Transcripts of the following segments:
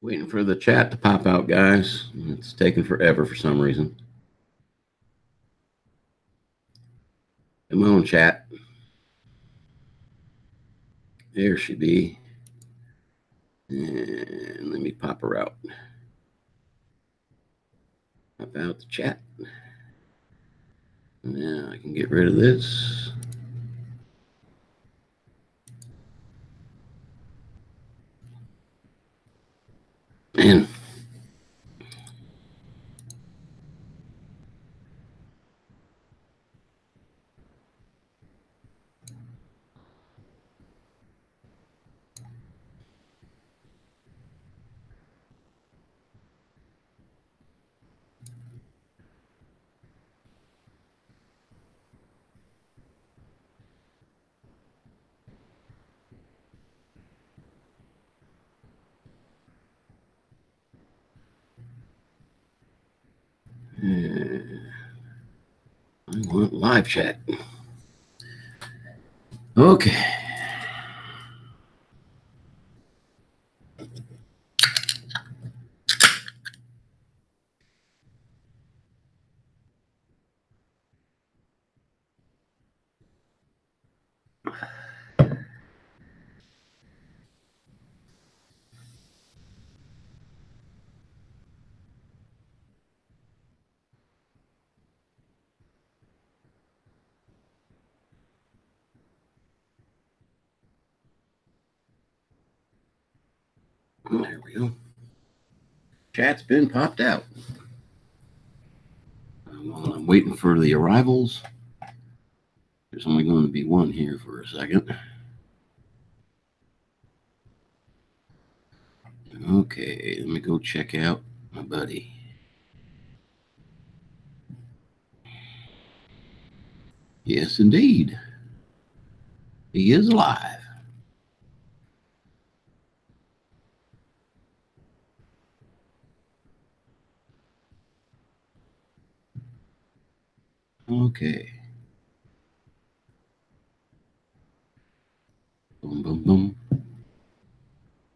Waiting for the chat to pop out, guys. It's taking forever for some reason. Come on, chat. There she be. And let me pop her out. Pop out the chat. Now I can get rid of this. Man. I want live chat. Okay. There we go. Chat's been popped out. While I'm waiting for the arrivals, there's only going to be one here for a second. Okay, let me go check out my buddy. Yes, indeed. He is alive. Okay. Boom, boom, boom.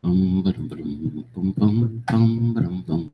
Boom, ba-dum, ba-dum, boom, boom, boom, ba-dum, boom.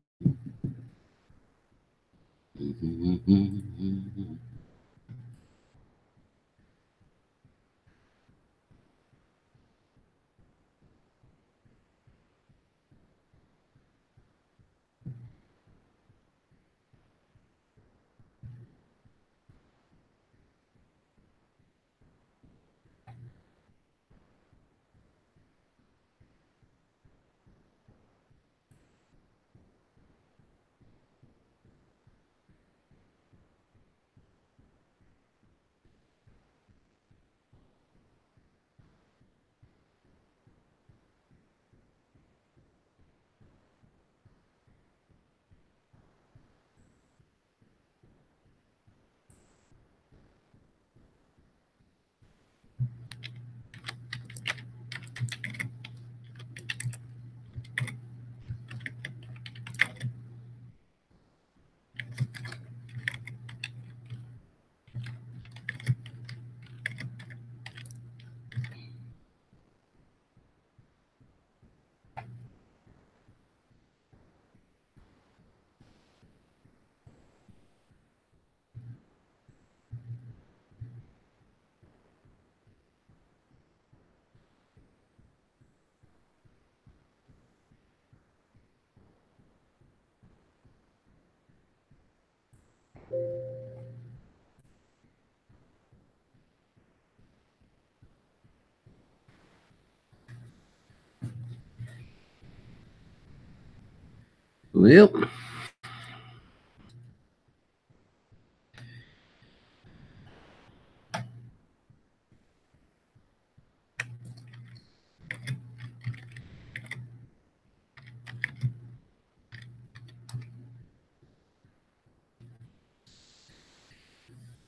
Well,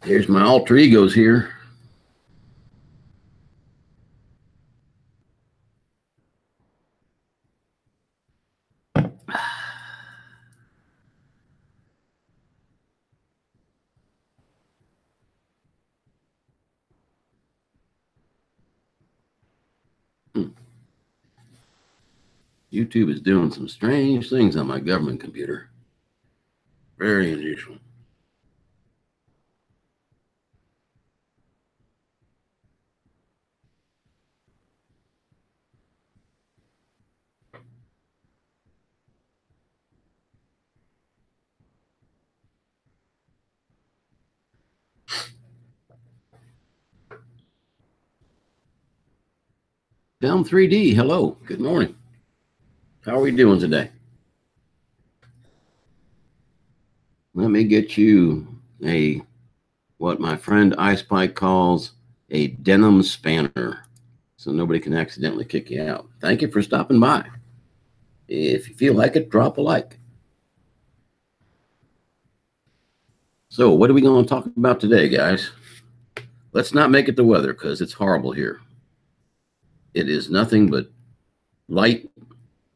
there's my alter egos here. YouTube is doing some strange things on my government computer. Very unusual. Film 3D, hello, good morning. How are we doing today? Let me get you what my friend iSpike calls a denim spanner, so nobody can accidentally kick you out. Thank you for stopping by. If you feel like it, drop a like. So what are we going to talk about today, guys? Let's not make it the weather, because it's horrible here. It is nothing but light,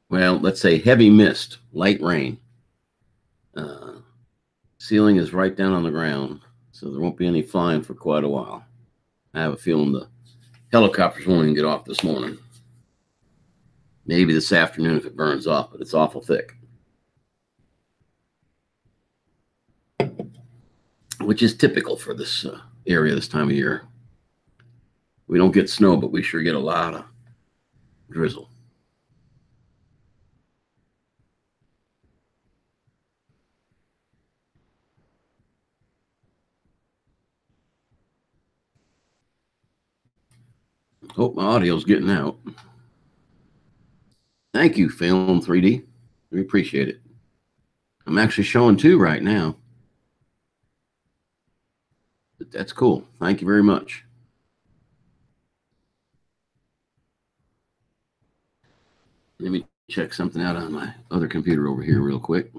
well, let's say heavy mist, light rain. Ceiling is right down on the ground, so there won't be any flying for quite a while. I have a feeling the helicopters won't even get off this morning. Maybe this afternoon if it burns off, but it's awful thick. Which is typical for this area this time of year. We don't get snow, but we sure get a lot of drizzle. Hope my audio's getting out. Thank you, Film 3D. We appreciate it. I'm actually showing 2 right now. But that's cool. Thank you very much. Let me check something out on my other computer over here real quick.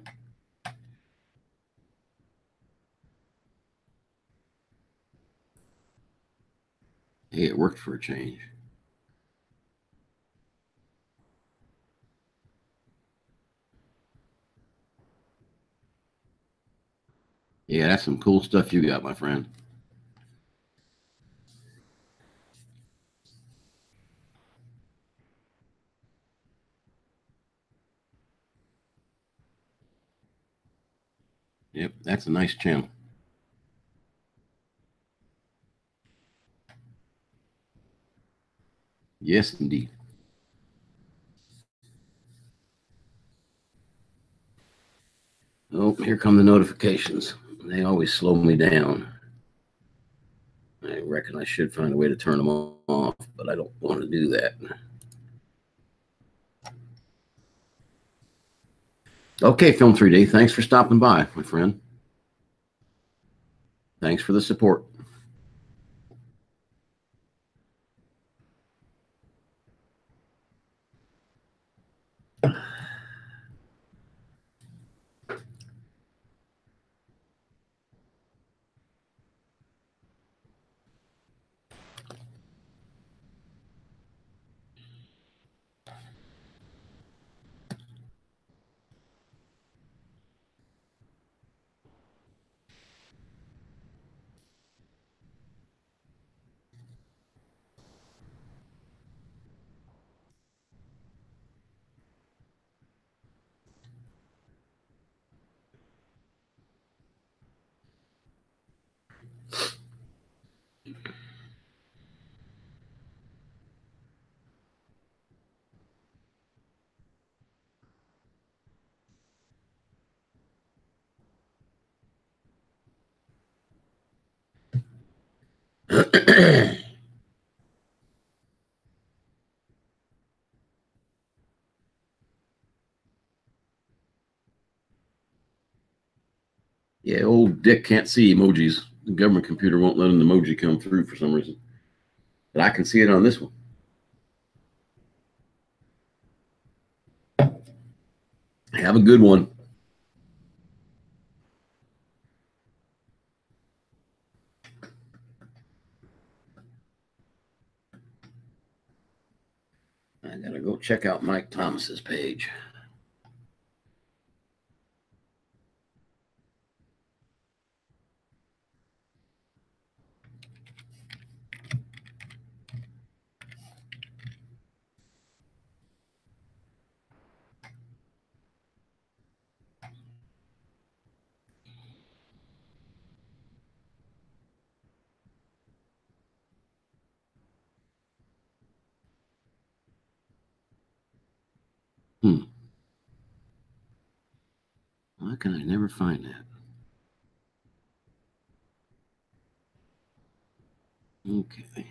Hey, it worked for a change. Yeah, that's some cool stuff you got, my friend. Yep, that's a nice channel. Yes, indeed. Oh, here come the notifications. They always slow me down. I reckon I should find a way to turn them off, but I don't want to do that. Okay, Film 3D, thanks for stopping by, my friend. Thanks for the support. Yeah, old Dick can't see emojis. The government computer won't let an emoji come through for some reason. But I can see it on this one. Have a good one. I gotta go check out Mike Thomas's page. Hmm. Why can I never find that? Okay.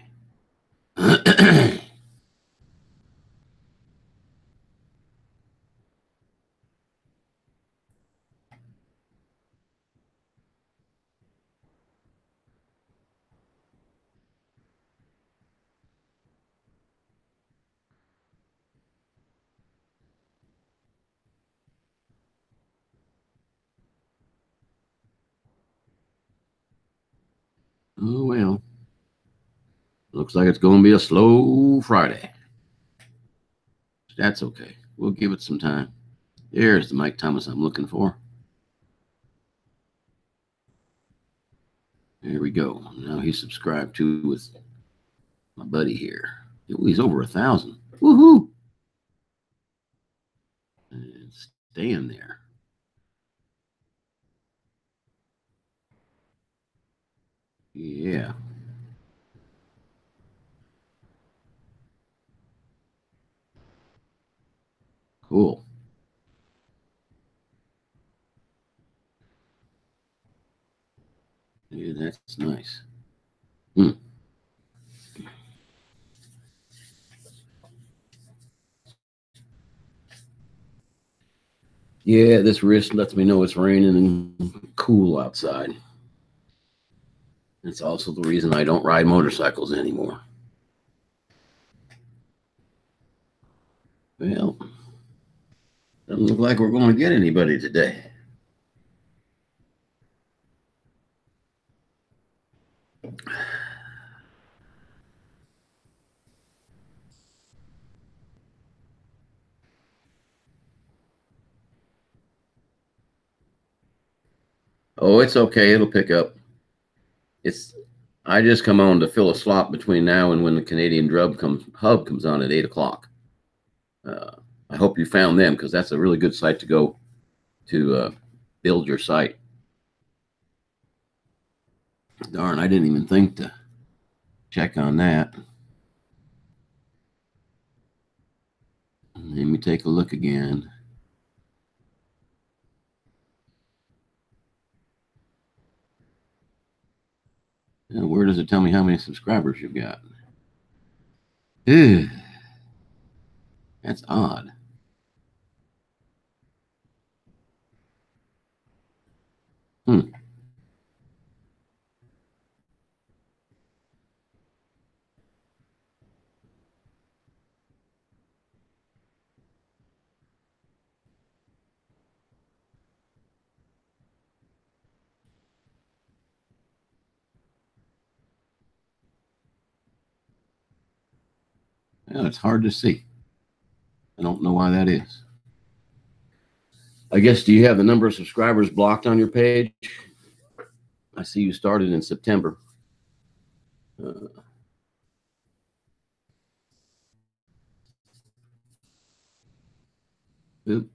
Oh, well. Looks like it's going to be a slow Friday. That's okay. We'll give it some time. There's the Mike Thomas I'm looking for. There we go. Now he's subscribed to with my buddy here. Ooh, he's over 1,000. Woohoo! And staying there. Yeah. Cool. Yeah, that's nice. Hmm. Yeah, this wrist lets me know it's raining and cool outside. It's also the reason I don't ride motorcycles anymore. Well, doesn't look like we're going to get anybody today. Oh, it's okay. It'll pick up. It's I just come on to fill a slot between now and when the Canadian hub comes on at 8 o'clock. Uh, I hope you found them because that's a really good site to go to build your site. Darn, I didn't even think to check on that. Let me take a look again. Where does it tell me how many subscribers you've got? Ew, that's odd. Hmm. Well, it's hard to see. I don't know why that is. I guess, do you have the number of subscribers blocked on your page? I see you started in September. Uh, oop.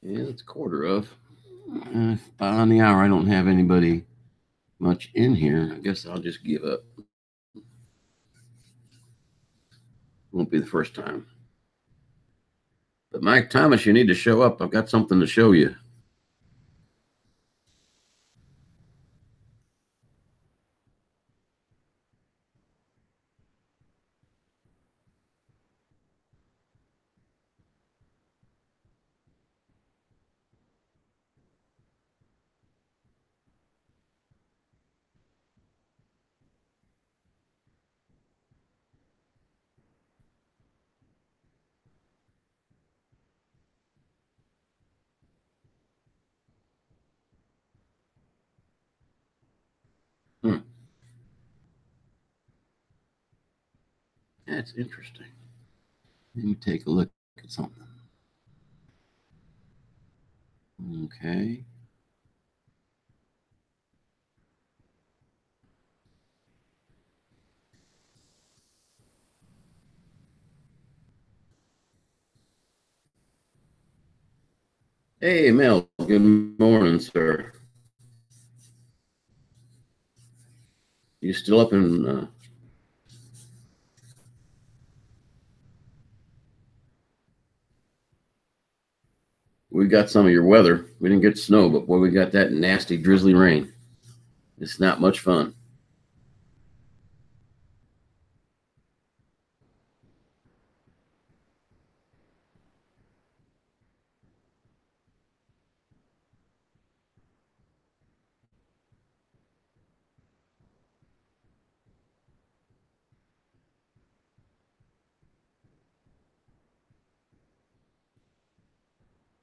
Yeah, it's a quarter of. On the hour, I don't have anybody much in here. I guess I'll just give up. Won't be the first time. But Mike Thomas, you need to show up. I've got something to show you. Hmm. That's interesting. Let me take a look at something. Okay. Hey, Mel. Good morning, sir. You still up in? We got some of your weather. We didn't get snow, but boy, we got that nasty, drizzly rain. It's not much fun.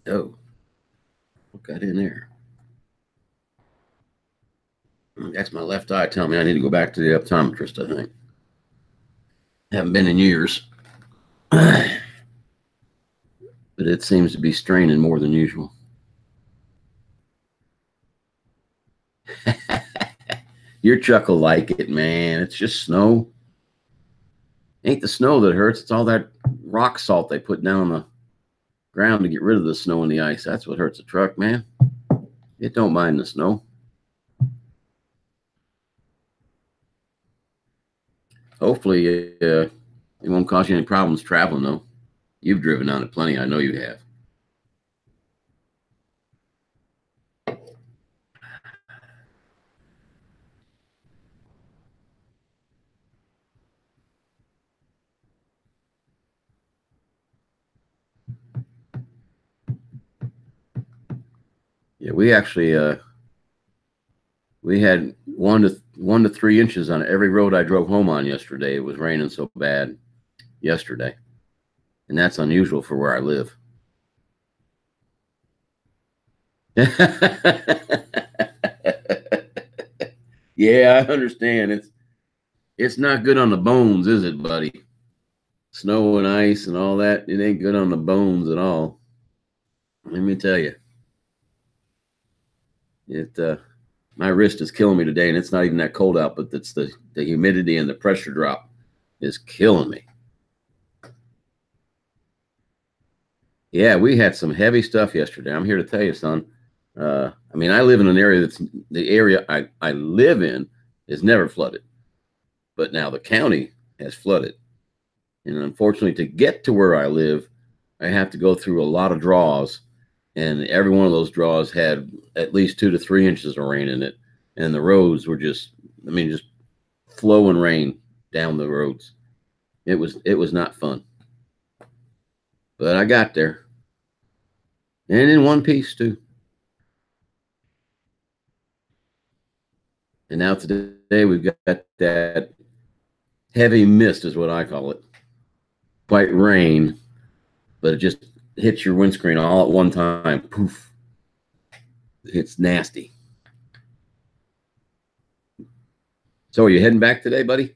Oh, what got in there? That's my left eye telling me I need to go back to the optometrist, I think. Haven't been in years. But it seems to be straining more than usual. Your chuckle like it, man. It's just snow. Ain't the snow that hurts. It's all that rock salt they put down on the ground to get rid of the snow and the ice. That's what hurts a truck, man. It don't mind the snow. Hopefully, it won't cause you any problems traveling, though. You've driven on it plenty. I know you have. Yeah, we actually we had 1 to 3 inches on every road I drove home on yesterday. It was raining so bad yesterday, and that's unusual for where I live. Yeah, I understand. It's not good on the bones, is it, buddy? Snow and ice and all that. It ain't good on the bones at all. Let me tell you. It my wrist is killing me today, and it's not even that cold out, but it's the humidity and the pressure drop is killing me. Yeah, we had some heavy stuff yesterday. I'm here to tell you, son. I mean, I live in an area that's the area I live in is never flooded, but now the county has flooded. And unfortunately, to get to where I live, I have to go through a lot of draws. And every one of those draws had at least 2 to 3 inches of rain in it. And the roads were just, I mean, just flowing rain down the roads. It was not fun. But I got there. And in one piece too. And now today we've got that heavy mist is what I call it. White rain, but it just hits your windscreen all at one time. Poof. It's nasty. So are you heading back today, buddy?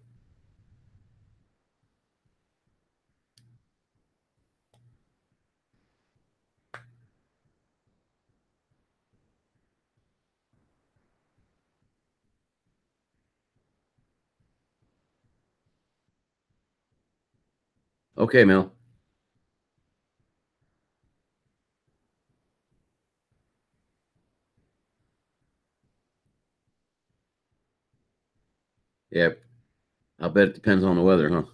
Okay, Mel. Yeah, I'll bet it depends on the weather, huh?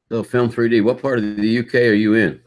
So, Film 3D, what part of the UK are you in?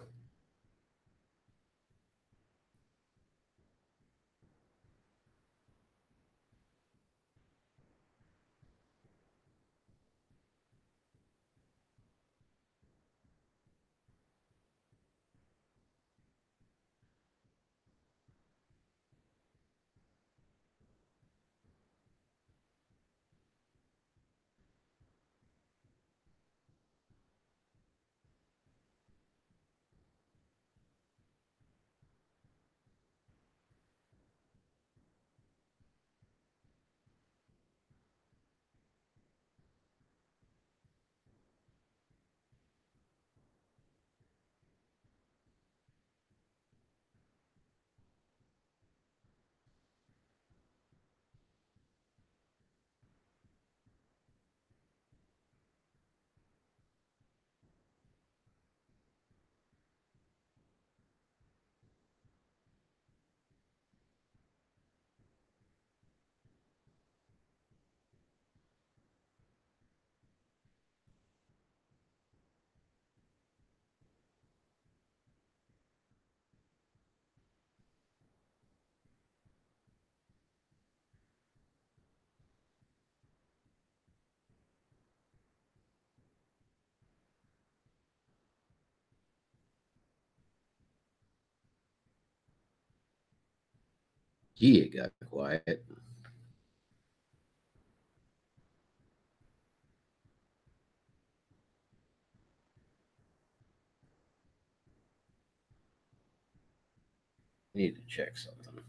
Gee, it got quiet. I need to check something.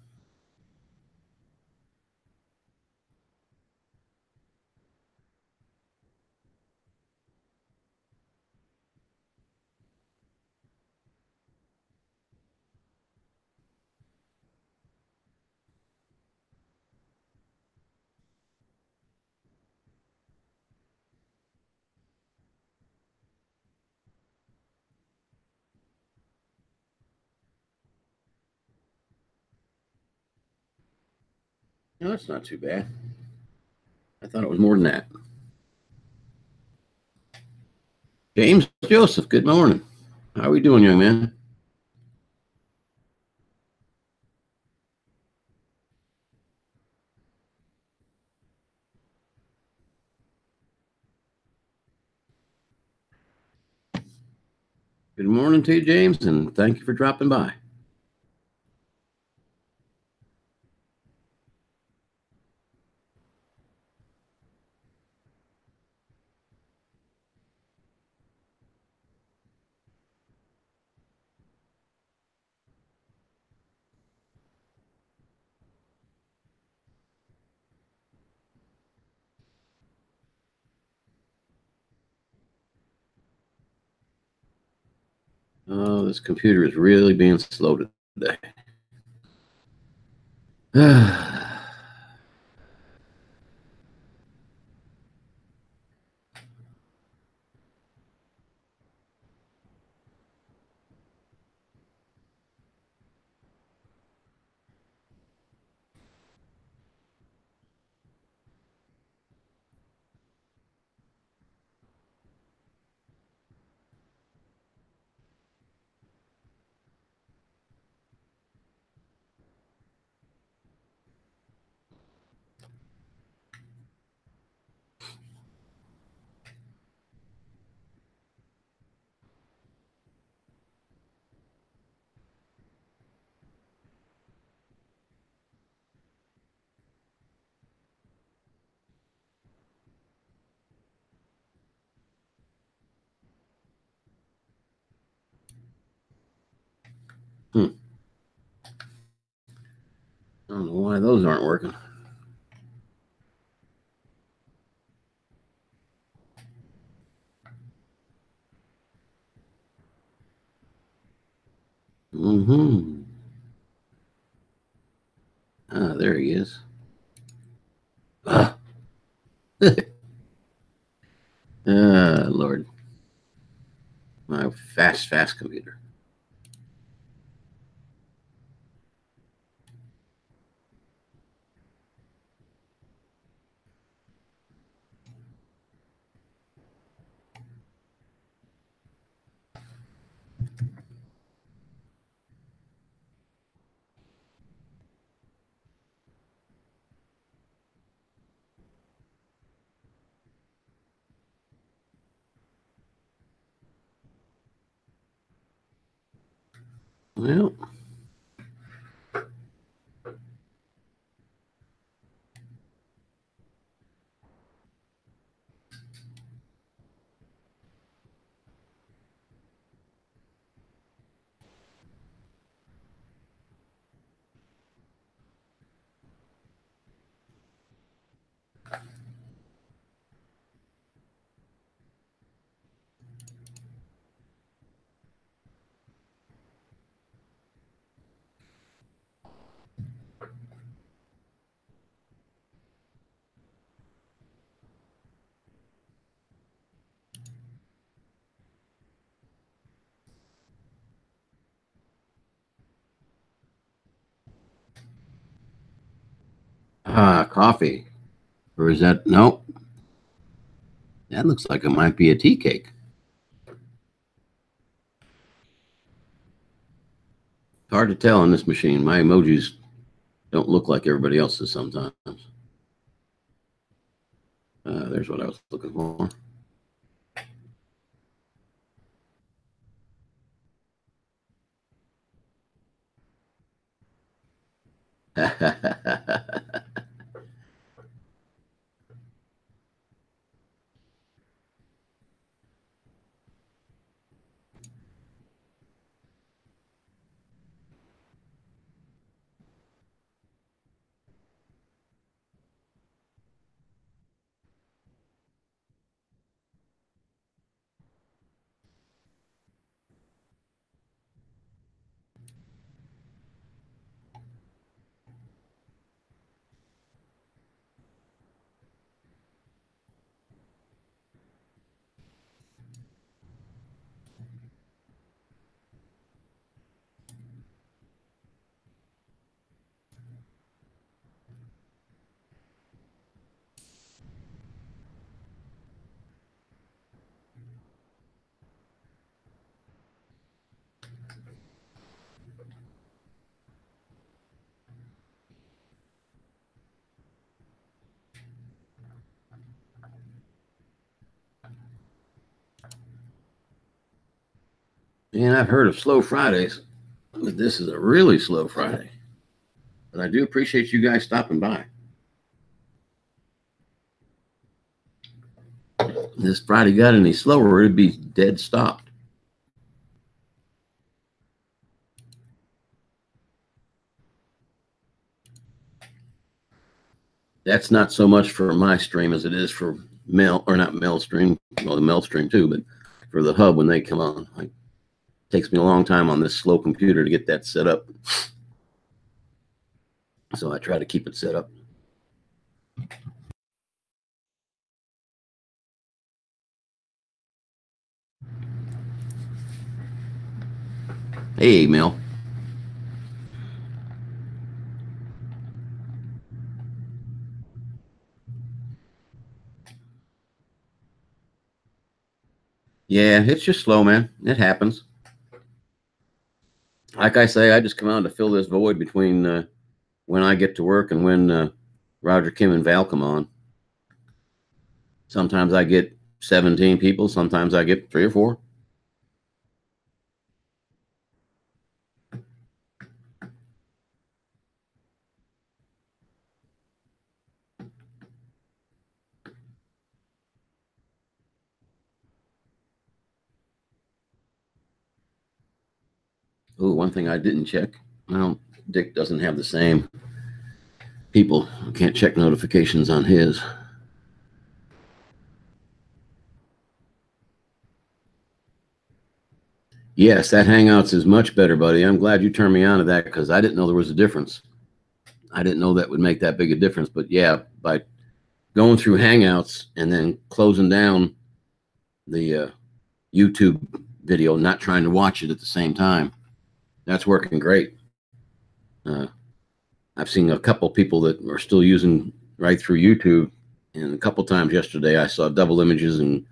No, that's not too bad. I thought it was more than that. James Joseph, good morning. How are we doing, young man? Good morning to you, James, and thank you for dropping by. Oh, this computer is really being slow today. I don't know why those aren't working. Mm-hmm. Ah, there he is. Ah, Lord. My fast computer. Well, coffee. Or is that, no, that looks like it might be a tea cake. It's hard to tell on this machine. My emojis don't look like everybody else's sometimes. There's what I was looking for. And I've heard of slow Fridays, but this is a really slow Friday. But I do appreciate you guys stopping by. If this Friday got any slower, it'd be dead stopped. That's not so much for my stream as it is for Mel, or not Mel stream, well, the Mel stream too, but for the hub when they come on. Like, it takes me a long time on this slow computer to get that set up. So I try to keep it set up. Hey, Mel. Yeah, it's just slow, man. It happens. Like I say, I just come on to fill this void between when I get to work and when Roger, Kim, and Val come on. Sometimes I get 17 people. Sometimes I get 3 or 4. Oh, one thing I didn't check. Well, Dick doesn't have the same people. Can't check notifications on his. Yes, that Hangouts is much better, buddy. I'm glad you turned me on to that because I didn't know there was a difference. I didn't know that would make that big a difference. But yeah, by going through Hangouts and then closing down the YouTube video, not trying to watch it at the same time, that's working great. I've seen a couple people that are still using right through YouTube, and a couple times yesterday I saw double images and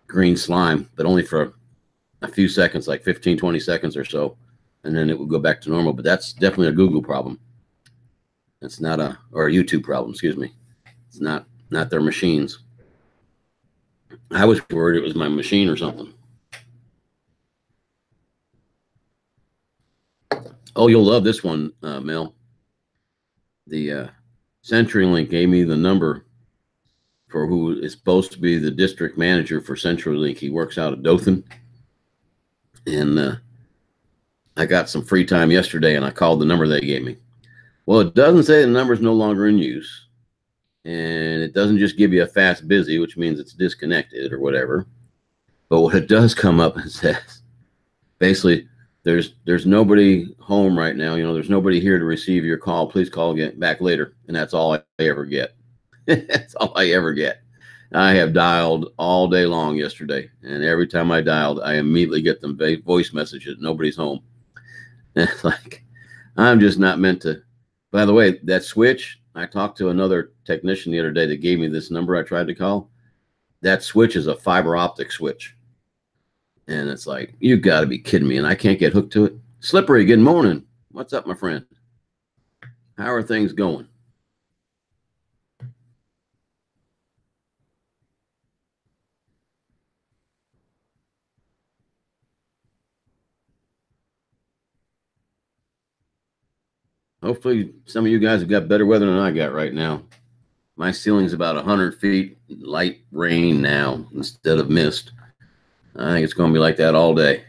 green slime, but only for a few seconds, like 15, 20 seconds or so, and then it would go back to normal. But that's definitely a Google problem. It's not or a YouTube problem, excuse me. It's not their machines. I was worried it was my machine or something. Oh, you'll love this one, Mel. The CenturyLink gave me the number for who is supposed to be the district manager for CenturyLink. He works out of Dothan. And I got some free time yesterday, and I called the number they gave me. Well, it doesn't say the number is no longer in use. And it doesn't just give you a fast busy, which means it's disconnected or whatever. But what it does come up and says, basically, there's nobody home right now. There's nobody here to receive your call. Please call again back later. And that's all I ever get. That's all I ever get. I have dialed all day long yesterday, and every time I dialed, I immediately get the voice message that nobody's home. And it's like, I'm just not meant to. By the way, that switch, I talked to another technician the other day that gave me this number I tried to call. That switch is a fiber optic switch. And it's like, you got to be kidding me, and I can't get hooked to it. Slippery, good morning. What's up, my friend? How are things going? Hopefully some of you guys have got better weather than I got right now. My ceiling's about 100 feet, light rain now instead of mist. I think it's going to be like that all day.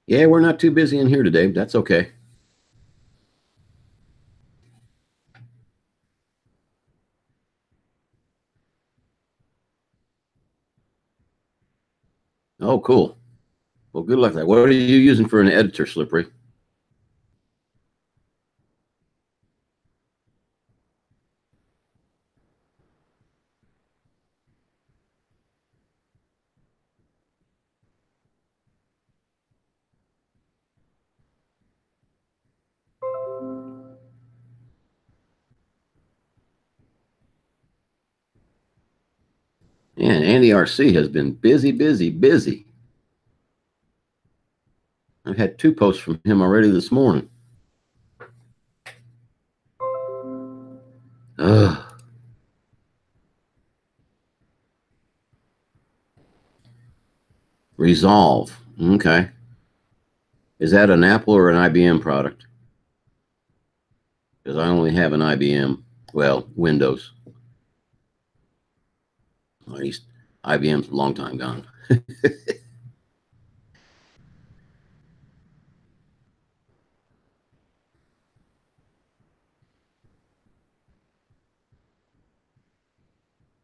Yeah, we're not too busy in here today. That's okay. Oh, cool. Well, good luck with that. What are you using for an editor, Slippery? Man, Andy RC has been busy, busy, busy. I've had 2 posts from him already this morning. Ugh. Resolve. Okay. Is that an Apple or an IBM product? Because I only have an IBM. Well, Windows. At least IBM's a long time gone.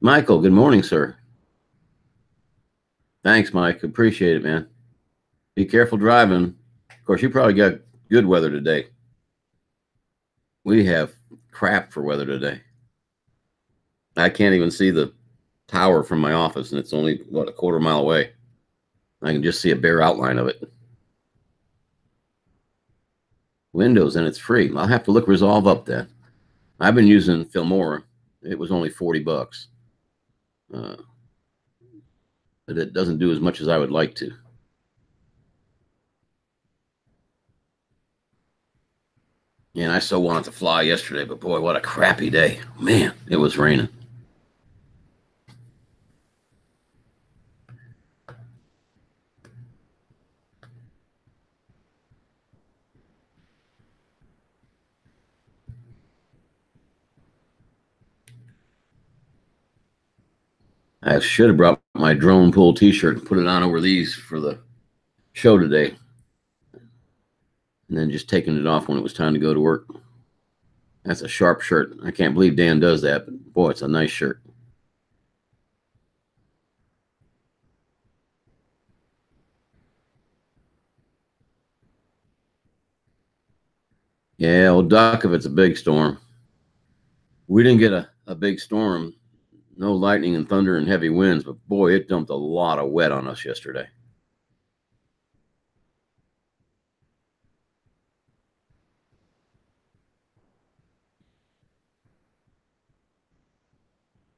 Michael, good morning, sir. Thanks, Mike. Appreciate it, man. Be careful driving. Of course, you probably got good weather today. We have crap for weather today. I can't even see the tower from my office, and it's only, what, a quarter mile away. I can just see a bare outline of it. Windows, and it's free. I'll have to look Resolve up then. I've been using Filmora. It was only $40. But it doesn't do as much as I would like to. And I so wanted to fly yesterday, but boy, what a crappy day. Man, it was raining. I should have brought my drone pull t-shirt and put it on over these for the show today. And then just taking it off when it was time to go to work. That's a sharp shirt. I can't believe Dan does that, but boy, it's a nice shirt. Yeah, well, Duck, if it's a big storm. We didn't get a big storm, no lightning and thunder and heavy winds, but boy, it dumped a lot of wet on us yesterday.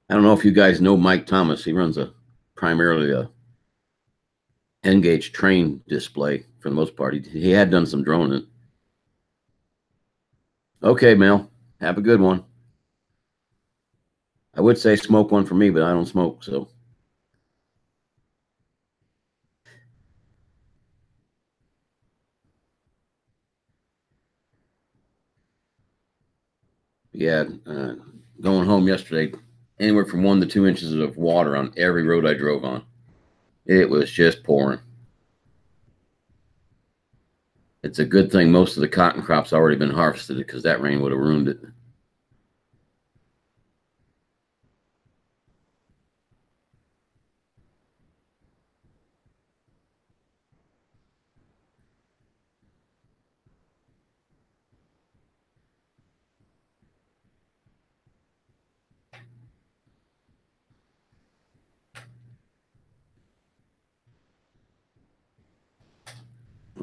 I don't know if you guys know Mike Thomas. He runs primarily a N-gauge train display for the most part. He had done some droning. Okay, Mel. Have a good one. I would say smoke one for me, but I don't smoke, so. Yeah, going home yesterday, anywhere from 1 to 2 inches of water on every road I drove on. It was just pouring. It's a good thing most of the cotton crop's already been harvested because that rain would have ruined it.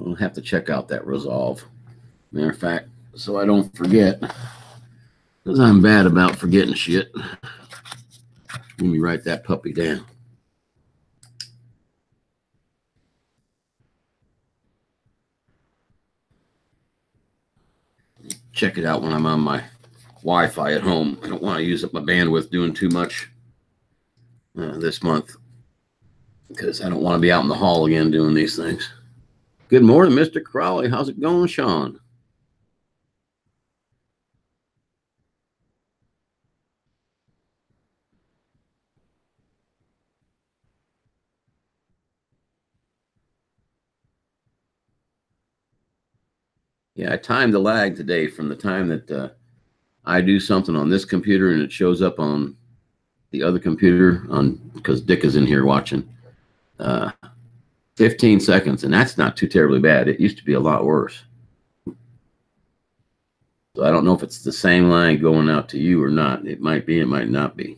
I'll have to check out that Resolve. Matter of fact, so I don't forget, because I'm bad about forgetting shit. Let me write that puppy down. Check it out when I'm on my Wi-Fi at home. I don't want to use up my bandwidth doing too much this month because I don't want to be out in the hall again doing these things. Good morning, Mr. Crowley. How's it going, Sean? Yeah, I timed the lag today from the time that I do something on this computer and it shows up on the other computer on because Dick is in here watching. 15 seconds, and that's not too terribly bad. It used to be a lot worse. So I don't know if it's the same line going out to you or not. It might be, it might not be.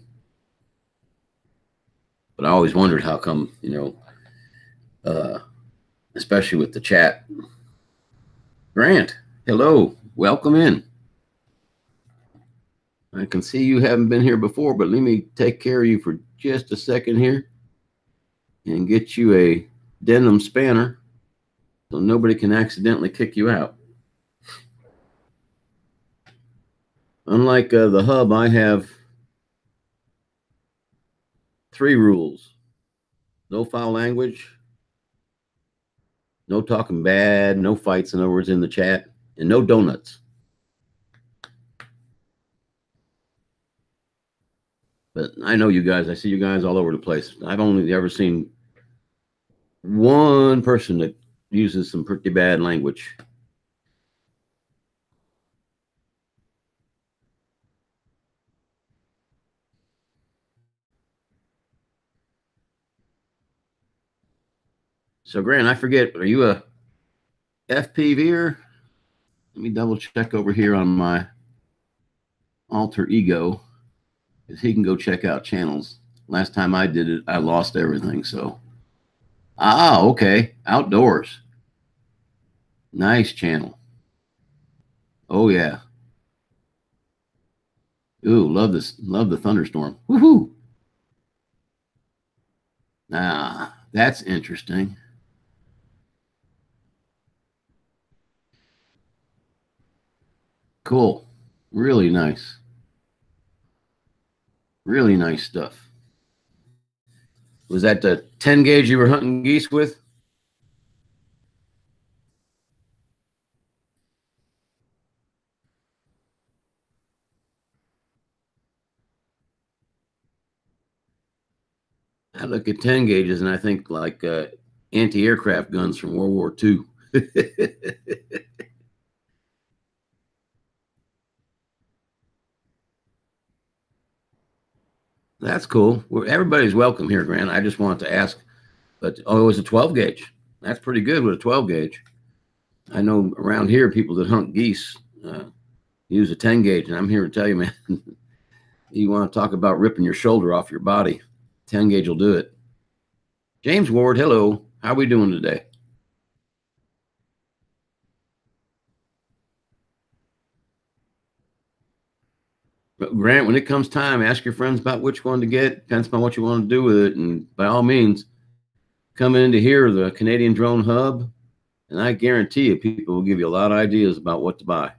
But I always wondered how come, especially with the chat. Grant, hello, welcome in. I can see you haven't been here before, but let me take care of you for just a second here and get you a denim spanner so nobody can accidentally kick you out. Unlike the hub, I have 3 rules. No foul language, no talking bad, no fights, in other words, in the chat, and no donuts. But I know you guys. I see you guys all over the place. I've only ever seen one person that uses some pretty bad language. So, Grant, I forget, are you a FPVer? Let me double check over here on my alter ego because he can go check out channels. Last time I did it, I lost everything. So, okay. Outdoors. Nice channel. Oh, yeah. Ooh, love this. Love the thunderstorm. Woohoo. That's interesting. Cool. Really nice. Really nice stuff. Was that the 10 gauge you were hunting geese with? I look at 10 gauges and I think like anti-aircraft guns from World War II. That's cool. Well, everybody's welcome here, Grant. I just wanted to ask, but it was a 12 gauge. That's pretty good with a 12 gauge. I know around here people that hunt geese use a 10 gauge, and I'm here to tell you, man, you want to talk about ripping your shoulder off your body, 10 gauge will do it. James Ward, hello. How are we doing today? But Grant, when it comes time, ask your friends about which one to get. Depends on what you want to do with it. And by all means, come into here, the Canadian Drone Hub, and I guarantee you people will give you a lot of ideas about what to buy.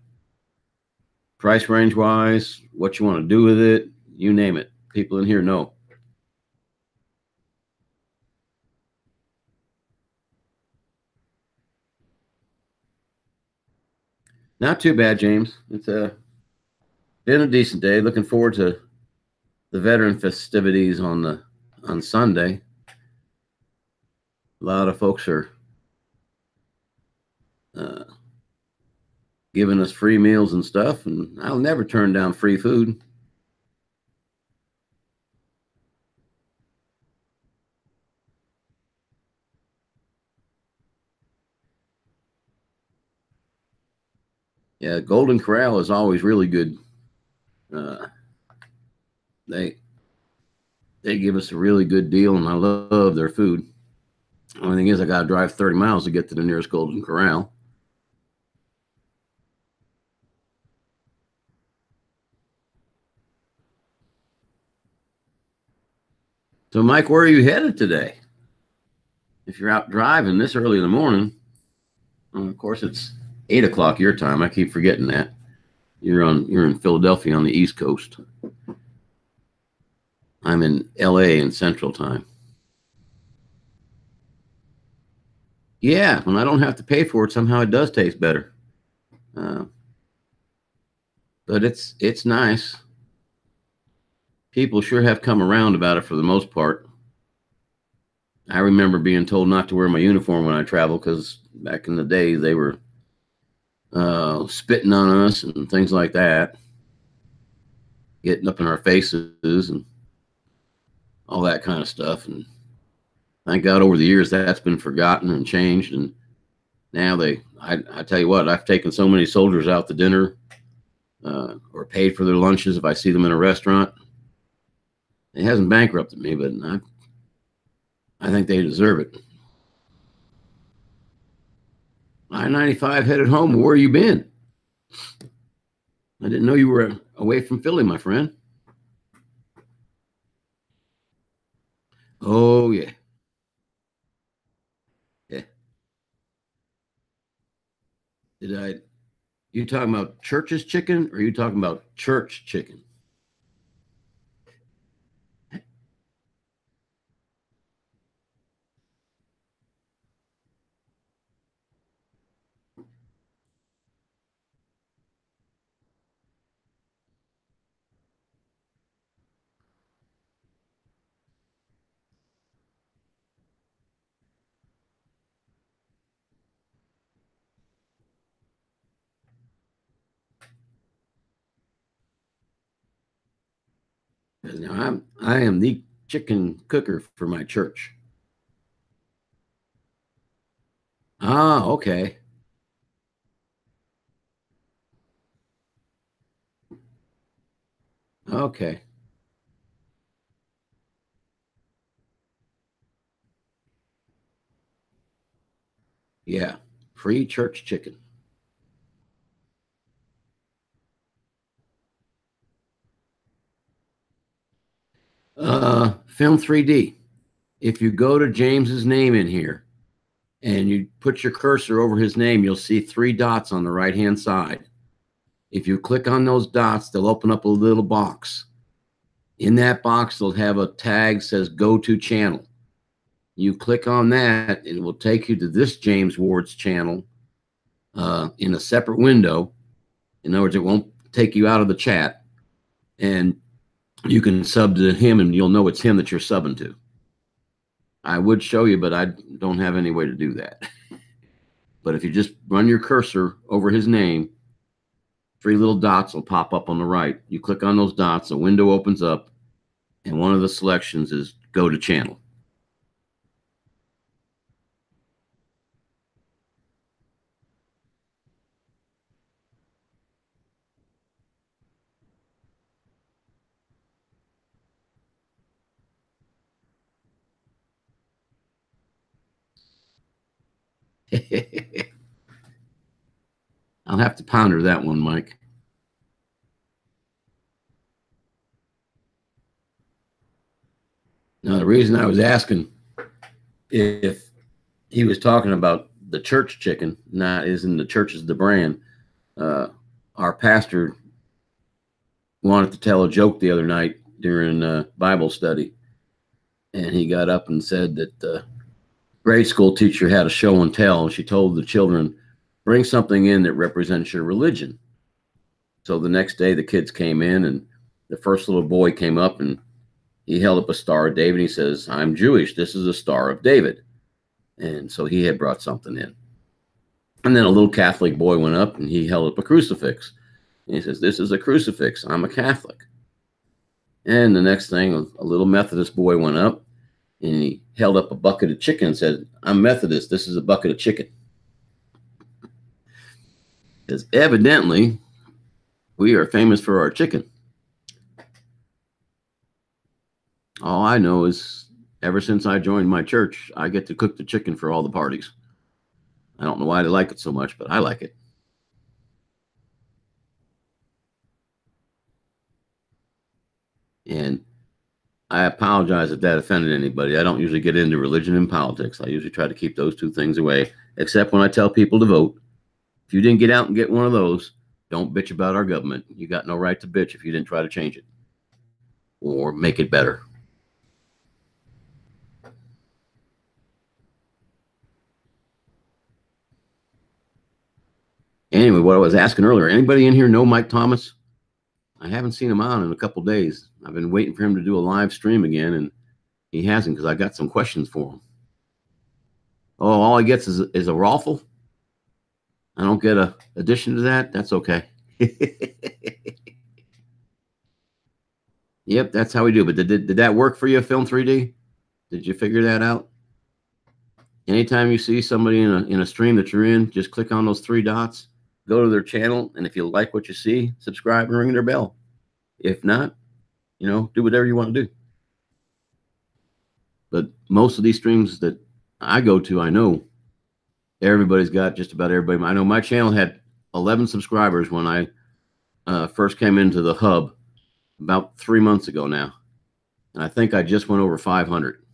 price range wise, what you want to do with it, you name it. People in here know. Not too bad, James. It's been a decent day. Looking forward to the veteran festivities on Sunday. A lot of folks are giving us free meals and stuff, and I'll never turn down free food. Yeah, Golden Corral is always really good. Uh, they give us a really good deal, and I love their food. The only thing is, I got to drive 30 miles to get to the nearest Golden Corral. So, Mike, where are you headed today? If you're out driving this early in the morning, well, of course it's 8 o'clock your time. I keep forgetting that. You're in Philadelphia on the East Coast. I'm in LA in Central Time. Yeah, when I don't have to pay for it, somehow it does taste better. But it's nice. People sure have come around about it for the most part. I remember being told not to wear my uniform when I travel because back in the day they were spitting on us and things like that, getting up in our faces and all that kind of stuff. And thank God over the years that's been forgotten and changed. And now I tell you what, I've taken so many soldiers out to dinner or paid for their lunches if I see them in a restaurant. It hasn't bankrupted me, but I think they deserve it. I-95 headed home. Where you been? I didn't know you were away from Philly, my friend. Oh, yeah. Yeah. You talking about Church's chicken or are you talking about church chicken? Now I am the chicken cooker for my church. Ah, okay. Okay. Yeah. Free church chicken. Film 3D. If you go to James's name in here and you put your cursor over his name, you'll see 3 dots on the right-hand side. If you click on those dots, they'll open up a little box. In that box, they'll have a tag that says go to channel. You click on that, it will take you to this James Ward's channel in a separate window. In other words, it won't take you out of the chat. And you can sub to him and you'll know it's him that you're subbing to. I would show you, but I don't have any way to do that. But if you just run your cursor over his name, 3 little dots will pop up on the right. You click on those dots, a window opens up, and one of the selections is go to channel. I'll have to ponder that one, Mike. Now, the reason I was asking if he was talking about the church chicken, not isn't the church is the brand. Our pastor wanted to tell a joke the other night during Bible study, and he got up and said that the grade school teacher had a show and tell, and she told the children, bring something in that represents your religion. So the next day the kids came in, and the first little boy came up and he held up a Star of David. He says, I'm Jewish. This is a Star of David. And so he had brought something in. And then a little Catholic boy went up and he held up a crucifix. And he says, this is a crucifix. I'm a Catholic. And the next thing, a little Methodist boy went up and he held up a bucket of chicken and said, I'm Methodist. This is a bucket of chicken. Because evidently, we are famous for our chicken. All I know is ever since I joined my church, I get to cook the chicken for all the parties. I don't know why they like it so much, but I like it. And I apologize if that offended anybody. I don't usually get into religion and politics. I usually try to keep those two things away, except when I tell people to vote. If you didn't get out and get one of those, don't bitch about our government. You got no right to bitch if you didn't try to change it or make it better. Anyway, what I was asking earlier, anybody in here know Mike Thomas? I haven't seen him on in a couple days. I've been waiting for him to do a live stream again, and he hasn't because I got some questions for him. Oh, all he gets is a raffle? I don't get an addition to that? That's okay. Yep, that's how we do. But did that work for you, Film 3D? Did you figure that out? Anytime you see somebody in a stream that you're in, just click on those three dots, go to their channel, and if you like what you see, subscribe and ring their bell. If not, do whatever you want to do. But most of these streams that I go to, I know everybody's got just about everybody. I know my channel had 11 subscribers when I first came into the hub about 3 months ago now. And I think I just went over 500.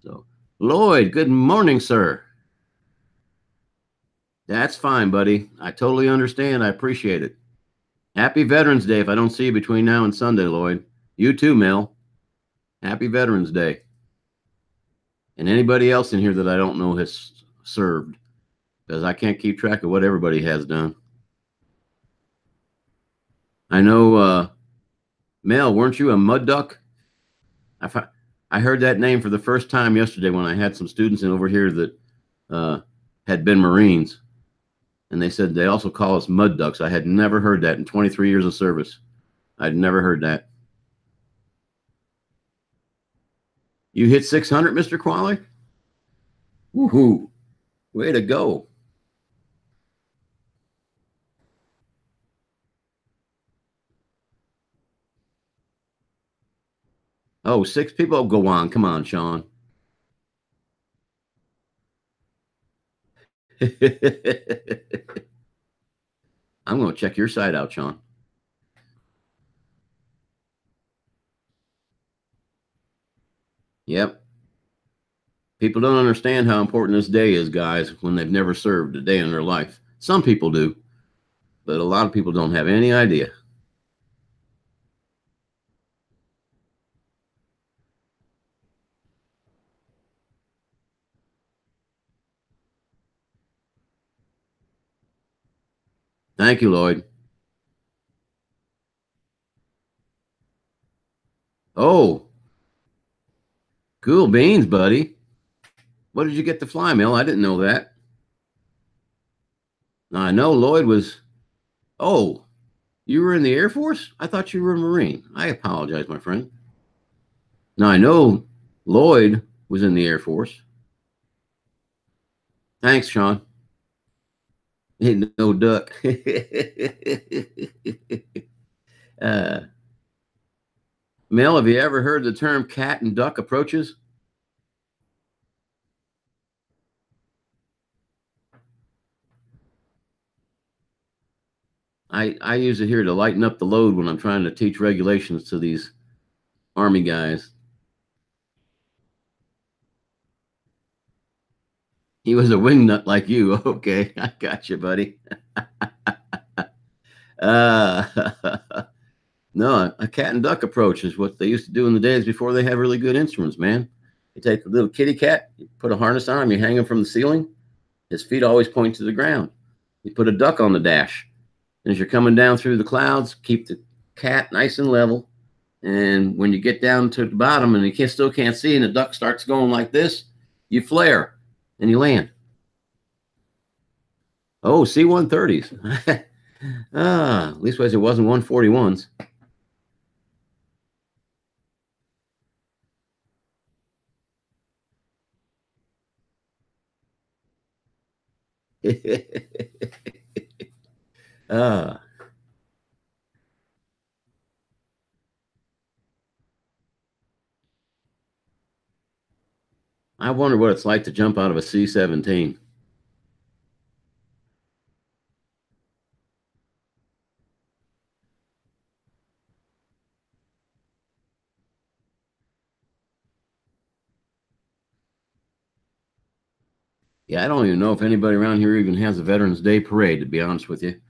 So, Lloyd, good morning, sir. That's fine, buddy. I totally understand. I appreciate it. Happy Veterans Day if I don't see you between now and Sunday, Lloyd. You too, Mel. Happy Veterans Day. And anybody else in here that I don't know has served, because I can't keep track of what everybody has done. I know, Mel, weren't you a mud duck? I heard that name for the first time yesterday when I had some students in over here that had been Marines. And they said they also call us mud ducks. I had never heard that in 23 years of service. I'd never heard that. You hit 600, Mr. Qualley? Woohoo. Way to go. Oh, 6 people? Oh, go on. Come on, Sean. I'm going to check your site out, Sean. Yep. People don't understand how important this day is, guys, when they've never served a day in their life. Some people do, but a lot of people don't have any idea. Thank you, Lloyd. Oh, cool beans, buddy. What did you get to fly, Mel? I didn't know that. Now, I know Lloyd was, oh, you were in the Air Force? I thought you were a Marine. I apologize, my friend. Now, I know Lloyd was in the Air Force. Thanks, Sean. Ain't no duck. Mel, have you ever heard the term cat and duck approaches? I use it here to lighten up the load when I'm trying to teach regulations to these Army guys. He was a wingnut like you. Okay, I got you, buddy. No, a cat and duck approach is what they used to do in the days before they had really good instruments, man. You take the little kitty cat, you put a harness on him, you hang him from the ceiling. His feet always point to the ground. You put a duck on the dash. And as you're coming down through the clouds, keep the cat nice and level. And when you get down to the bottom and you still can't see and the duck starts going like this, you flare and you land. Oh, C-130s. At least it wasn't 141s. uh, I wonder what it's like to jump out of a C-17. Yeah, I don't even know if anybody around here even has a Veterans Day parade, to be honest with you.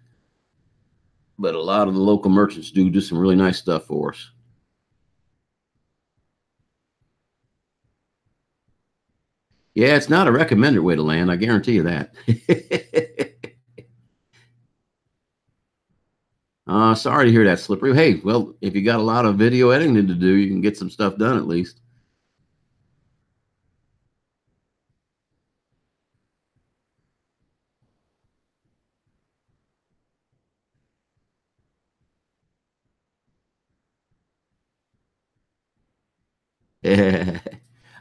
But a lot of the local merchants do some really nice stuff for us. Yeah, it's not a recommended way to land. I guarantee you that. Sorry to hear that, Slippery. Hey, well, if you got a lot of video editing to do, you can get some stuff done at least.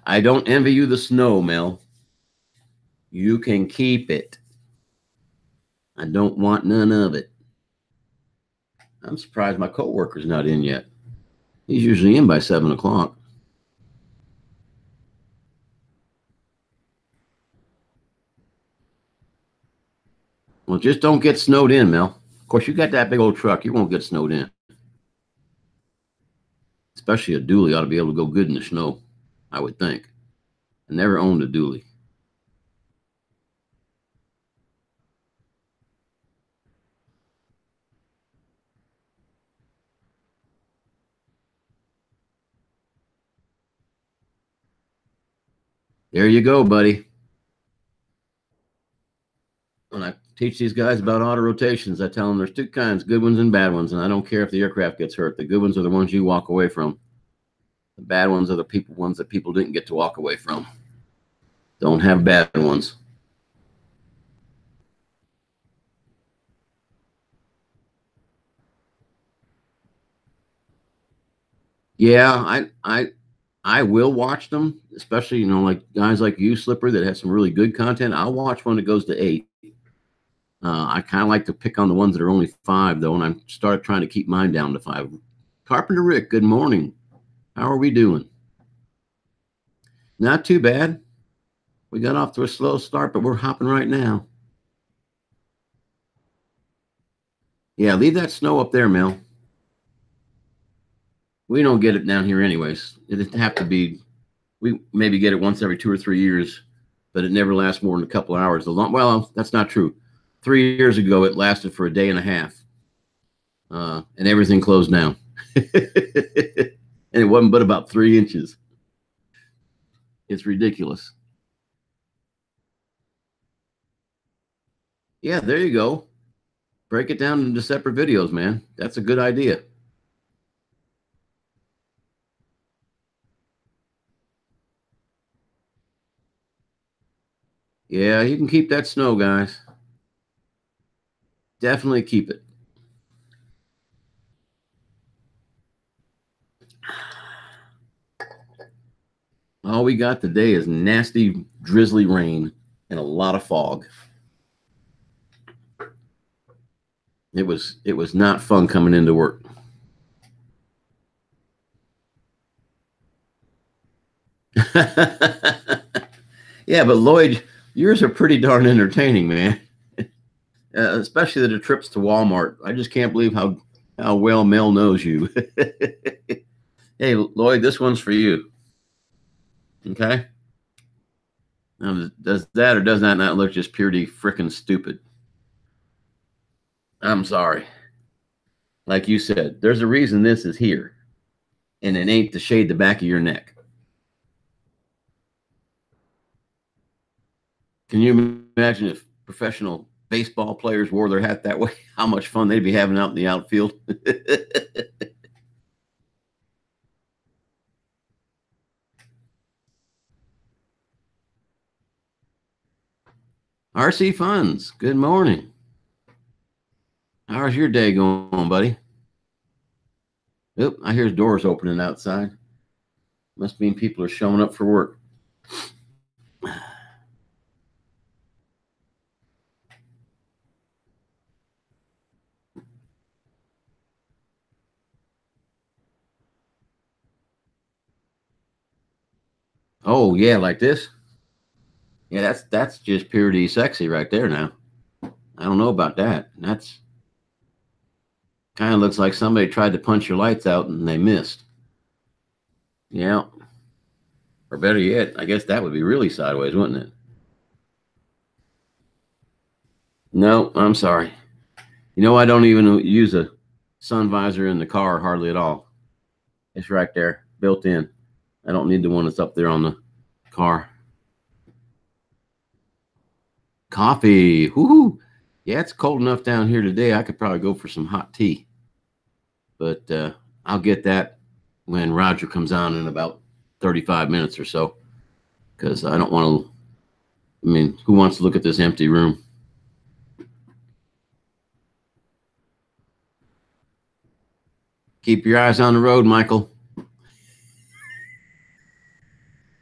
I don't envy you the snow, Mel. You can keep it. I don't want none of it. I'm surprised my coworker's not in yet. He's usually in by 7 o'clock. Well, just don't get snowed in, Mel. Of course, you got that big old truck. You won't get snowed in. Especially a dually ought to be able to go good in the snow, I would think. I never owned a dually. There you go, buddy. When I teach these guys about auto rotations, I tell them there's two kinds, good ones and bad ones. And I don't care if the aircraft gets hurt. The good ones are the ones you walk away from. The bad ones are the ones that people didn't get to walk away from. Don't have bad ones. Yeah, I will watch them, especially like guys like you, Slipper, that have some really good content. I'll watch one that goes to 8. I kind of like to pick on the ones that are only 5, though, and I started trying to keep mine down to 5. Carpenter Rick, good morning. How are we doing? Not too bad. We got off to a slow start, but we're hopping right now. Yeah, leave that snow up there, Mel. We don't get it down here anyways. It'd have to be, we maybe get it once every 2 or 3 years, but it never lasts more than a couple of hours. Well, that's not true. 3 years ago, it lasted for a day and a half, and everything closed down. And it wasn't but about 3 inches. It's ridiculous. Yeah, there you go. Break it down into separate videos, man. That's a good idea. Yeah, you can keep that snow, guys. Definitely keep it. All we got today is nasty, drizzly rain and a lot of fog. It was not fun coming into work. Yeah, but Lloyd, yours are pretty darn entertaining, man. Especially the trips to Walmart. I just can't believe how well Mel knows you. Hey, Lloyd, this one's for you. Okay. Now, does that or does that not look just purely freaking stupid? I'm sorry. Like you said, there's a reason this is here, and it ain't to shade the back of your neck. Can you imagine if professional baseball players wore their hat that way? How much fun they'd be having out in the outfield. RC Funds, good morning. How's your day going, buddy? Oop, I hear doors opening outside. Must mean people are showing up for work. Oh yeah, like this. Yeah, that's just purity sexy right there. Now, I don't know about that. That's kind of looks like somebody tried to punch your lights out and they missed. Yeah, or better yet, I guess that would be really sideways, wouldn't it? No, I'm sorry. You know, I don't even use a sun visor in the car hardly at all. It's right there, built in. I don't need the one that's up there on the car. Coffee. Whoo! Yeah, it's cold enough down here today. I could probably go for some hot tea, but I'll get that when Roger comes on in about 35 minutes or so, because I don't want to. I mean, who wants to look at this empty room? Keep your eyes on the road, Michael.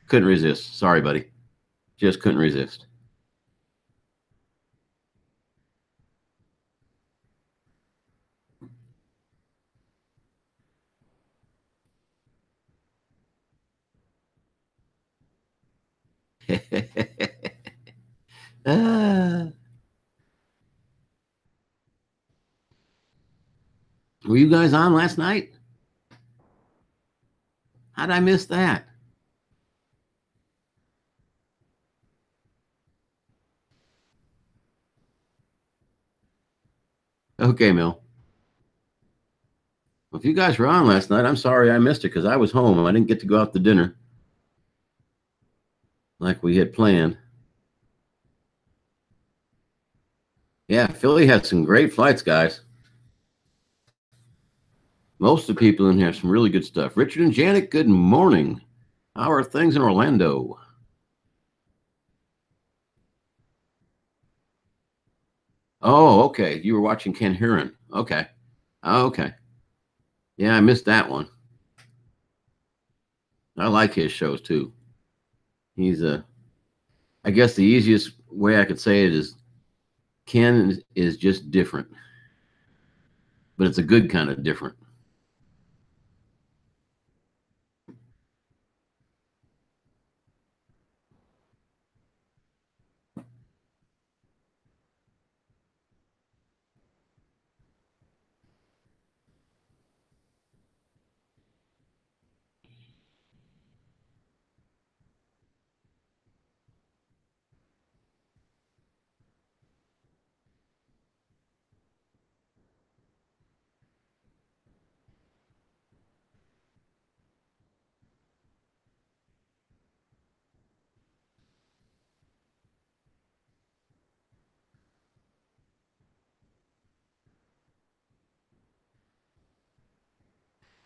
Couldn't resist. Sorry, buddy. Just couldn't resist. Ah. Were you guys on last night? How'd I miss that? Okay, Mel. Well, if you guys were on last night, I'm sorry I missed it because I was home. I didn't get to go out to dinner like we had planned. Yeah, Philly has some great flights, guys. Most of the people in here have some really good stuff. Richard and Janet, good morning. How are things in Orlando? Oh, okay. You were watching Ken Huron. Okay. Oh, okay. Yeah, I missed that one. I like his shows too. He's a, I guess the easiest way I could say it is Ken is just different, but it's a good kind of different.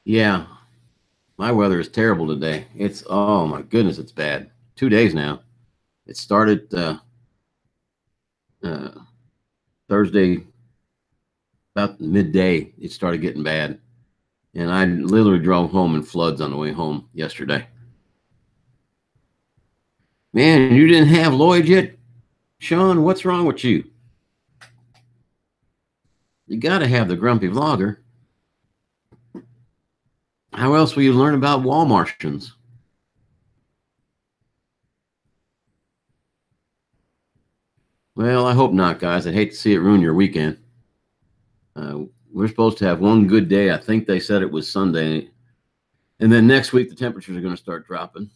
Yeah, my weather is terrible today. It's, oh my goodness, it's bad. 2 days now. It started uh, Thursday about midday. It started getting bad, and I literally drove home in floods on the way home yesterday. Man, you didn't have Lloyd yet, Sean? What's wrong with you? You got to have the grumpy vlogger. How else will you learn about wall Martians? Well, I hope not, guys. I'd hate to see it ruin your weekend. We're supposed to have one good day. I think they said it was Sunday. And then next week, the temperatures are going to start dropping,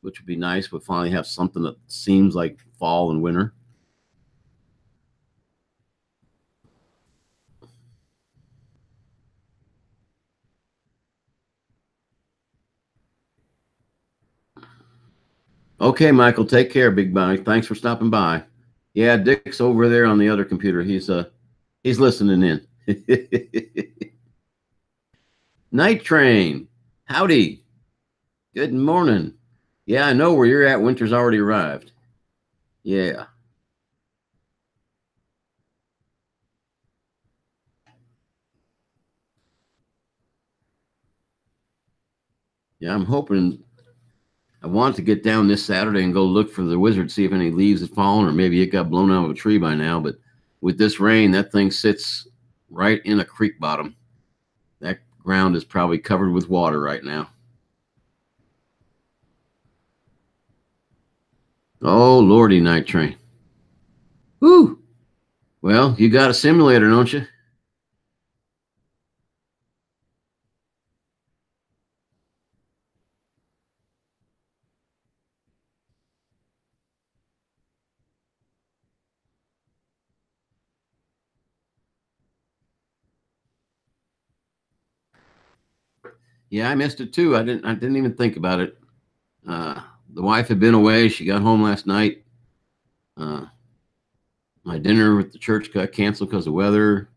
which would be nice. We'll finally have something that seems like fall and winter. Okay, Michael, take care, big buddy. Thanks for stopping by. Yeah, Dick's over there on the other computer. He's listening in. Night Train. Howdy. Good morning. Yeah, I know where you're at. Winter's already arrived. Yeah. Yeah, I'm hoping I want to get down this Saturday and go look for the wizard, see if any leaves have fallen, or maybe it got blown out of a tree by now. But with this rain, that thing sits right in a creek bottom. That ground is probably covered with water right now. Oh, Lordy, Night Train. Whew. Well, you got a simulator, don't you? Yeah, I missed it too. I didn't even think about it. Uh, the wife had been away. She got home last night. Uh, my dinner with the church got canceled because of weather.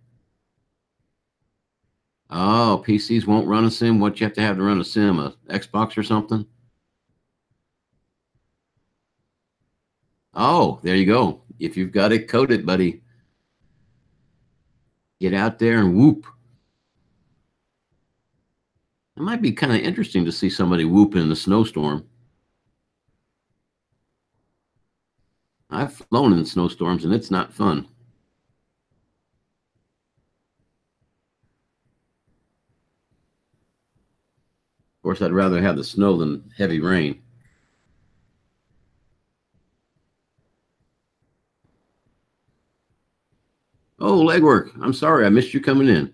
Oh, PCs won't run a sim. What you have to run a sim? A Xbox or something? Oh, there you go. If you've got it coded, buddy, get out there and whoop. It might be kind of interesting to see somebody whoop in the snowstorm. I've flown in snowstorms and it's not fun. Of course, I'd rather have the snow than heavy rain. Oh, legwork. I'm sorry. I missed you coming in.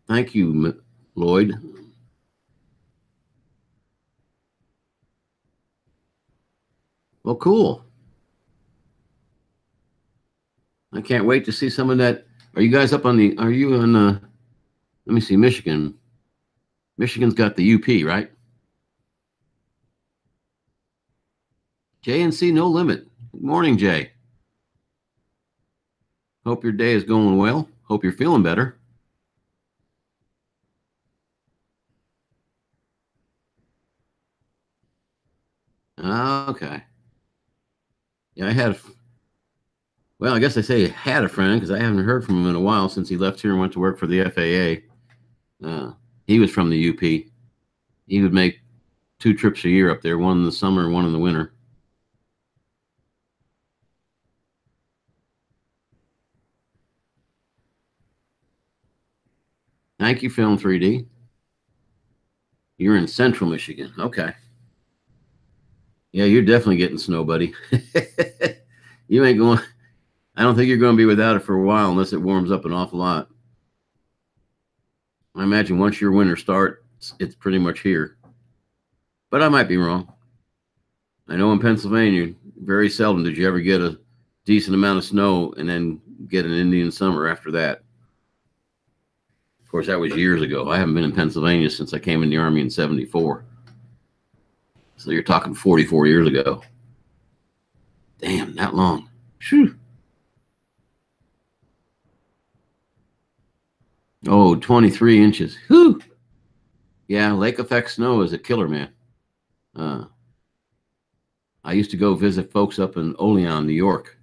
Thank you, Lloyd. Well, cool. I can't wait to see some of that. Are you guys up on the, are you on, let me see, Michigan. Michigan's got the UP, right? JNC No Limit. Good morning, Jay. Hope your day is going well. Hope you're feeling better. Okay. Yeah, well, I guess I say had a friend because I haven't heard from him in a while since he left here and went to work for the FAA. He was from the UP. He would make 2 trips a year up there, one in the summer and one in the winter. Thank you, Film 3D. You're in central Michigan. Okay. Yeah, you're definitely getting snow, buddy. You ain't going, I don't think you're going to be without it for a while unless it warms up an awful lot. I imagine once your winter starts, it's pretty much here. But I might be wrong. I know in Pennsylvania, very seldom did you ever get a decent amount of snow and then get an Indian summer after that. Of course, that was years ago. I haven't been in Pennsylvania since I came in the Army in 74. So you're talking 44 years ago. Damn, that long. Whew. Oh, 23 inches. Whew. Yeah, lake effect snow is a killer, man. Uh, I used to go visit folks up in Olean, New York,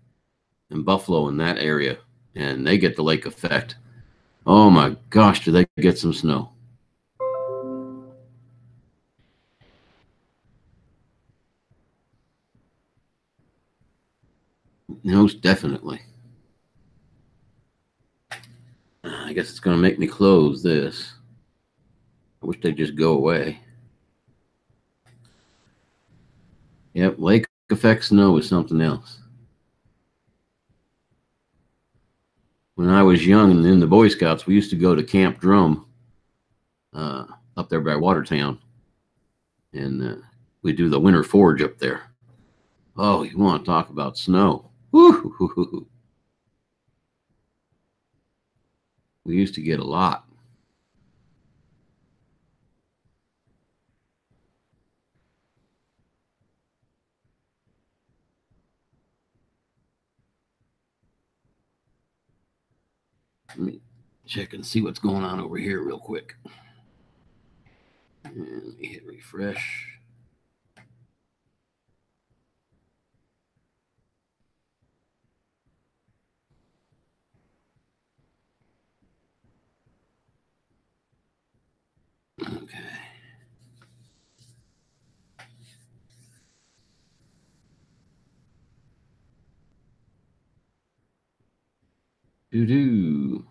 and Buffalo in that area, and they get the lake effect. Oh my gosh, do they get some snow? Most definitely. I guess it's going to make me close this. I wish they'd just go away. Yep, lake effect snow is something else. When I was young and in the Boy Scouts, we used to go to Camp Drum uh, up there by Watertown, and we do the winter forage up there. Oh, you want to talk about snow? Woo-hoo-hoo-hoo. We used to get a lot. Let me check and see what's going on over here real quick. And let me hit refresh. Okay. Doo-doo.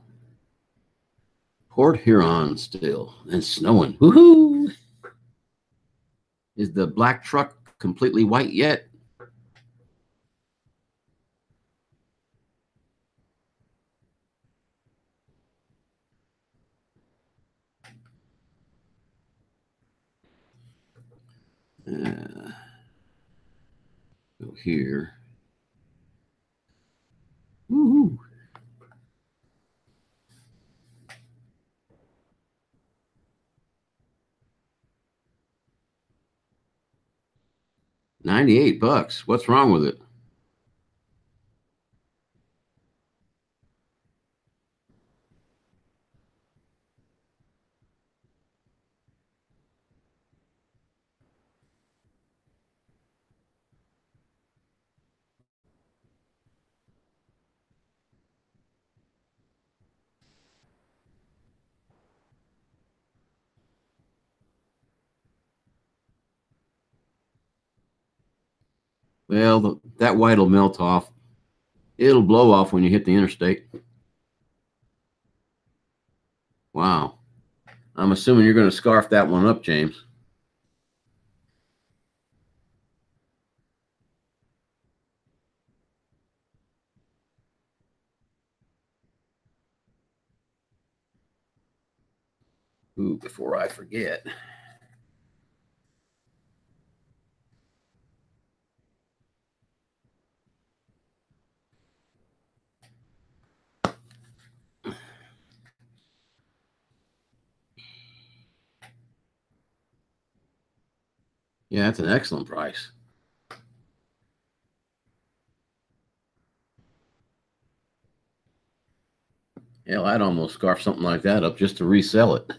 Port Huron still and snowing. Woohoo! Is the black truck completely white yet? Go here. Woohoo! $98. What's wrong with it? Well, that white will melt off. It'll blow off when you hit the interstate. Wow. I'm assuming you're going to scarf that one up, James. Ooh, before I forget. Yeah, that's an excellent price. Hell, I'd almost scarf something like that up just to resell it.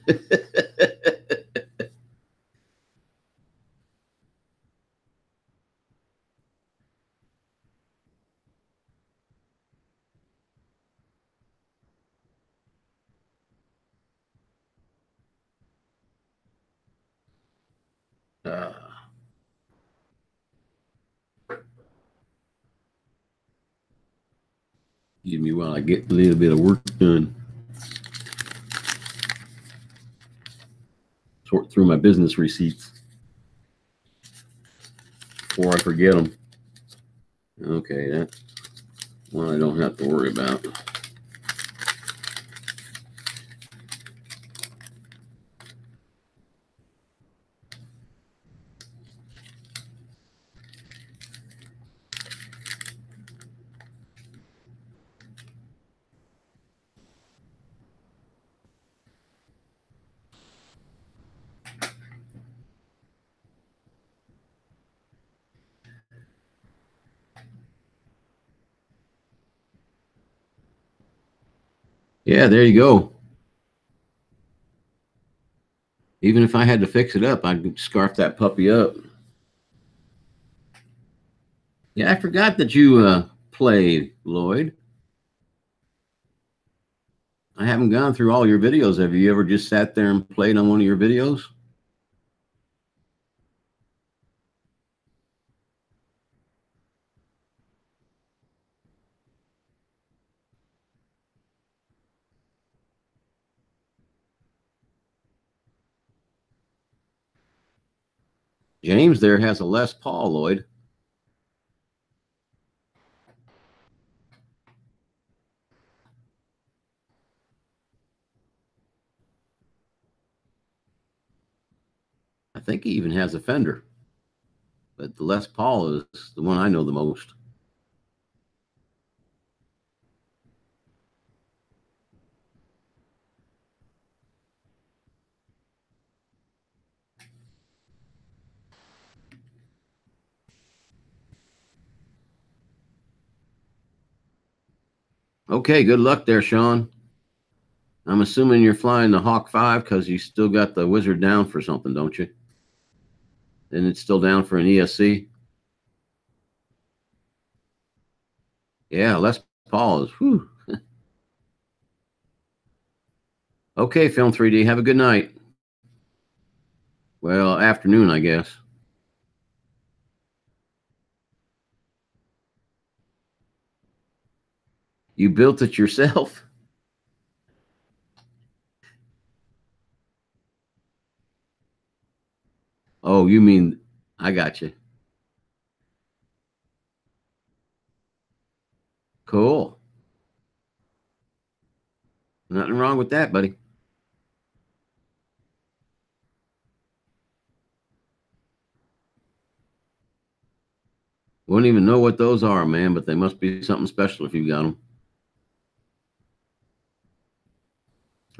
uh, Give me while I get a little bit of work done. Sort through my business receipts before I forget them. Okay, that's one I don't have to worry about. Yeah, there you go. Even if I had to fix it up, I'd scarf that puppy up. Yeah, I forgot that you play, Lloyd. I haven't gone through all your videos. Have you ever just sat there and played on one of your videos? James there has a Les Paul, Lloyd. I think he even has a Fender, but the Les Paul is the one I know the most. Okay, good luck there, Sean. I'm assuming you're flying the Hawk 5 because you still got the Wizard down for something, don't you? And it's still down for an ESC? Yeah, Les Paul is, whew. Okay, Film 3D, have a good night. Well, afternoon, I guess. You built it yourself? Oh, you mean, I got you. Cool. Nothing wrong with that, buddy. Wouldn't even know what those are, man, but they must be something special if you got them.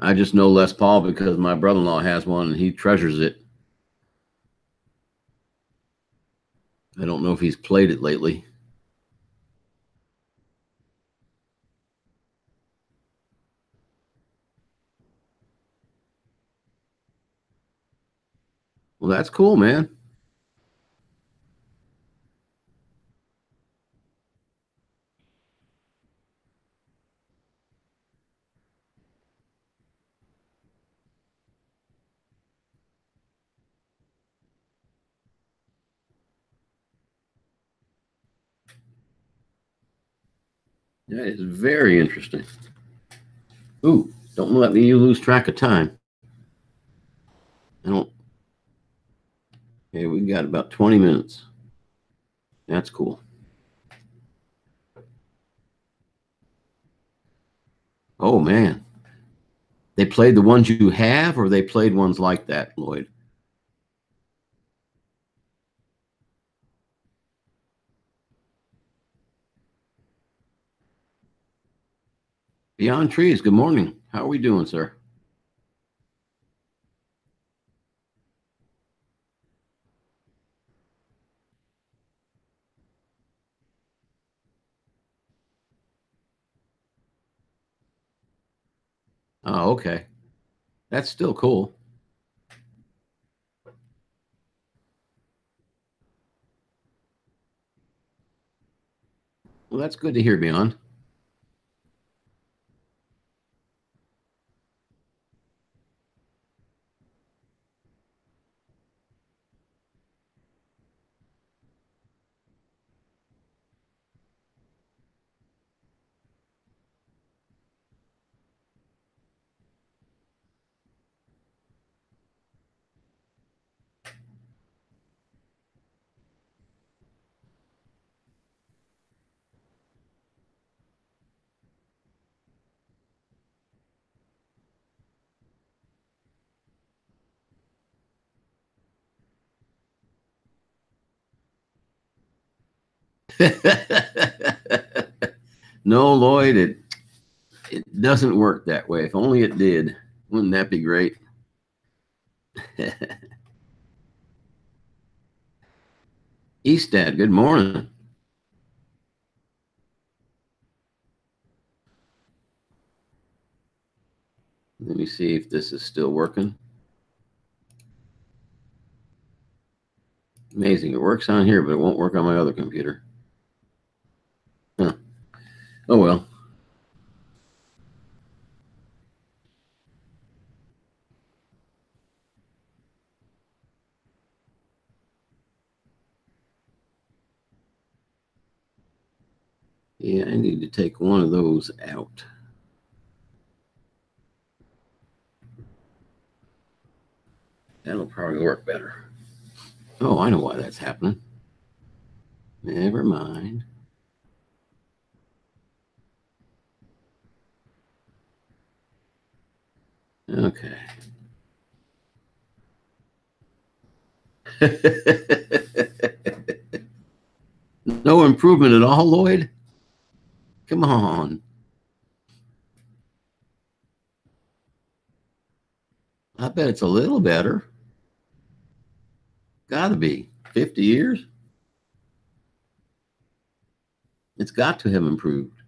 I just know Les Paul because my brother-in-law has one and he treasures it. I don't know if he's played it lately. Well, that's cool, man. That is very interesting. Ooh, don't let me lose track of time. I don't. Okay, we got about 20 minutes. That's cool. Oh, man. They played the ones you have, or they played ones like that, Lloyd? Beyond Trees, good morning. How are we doing, sir? Oh, okay. That's still cool. Well, that's good to hear, Beyond. No, Lloyd, it doesn't work that way. If only it did. Wouldn't that be great? Eastad, good morning. Let me see if this is still working. Amazing. It works on here, but it won't work on my other computer. Huh. Oh, well. Yeah, I need to take one of those out. That'll probably work better. Oh, I know why that's happening. Never mind. Okay. No improvement at all, Lloyd? Come on. I bet it's a little better. Gotta be. 50 years? It's got to have improved.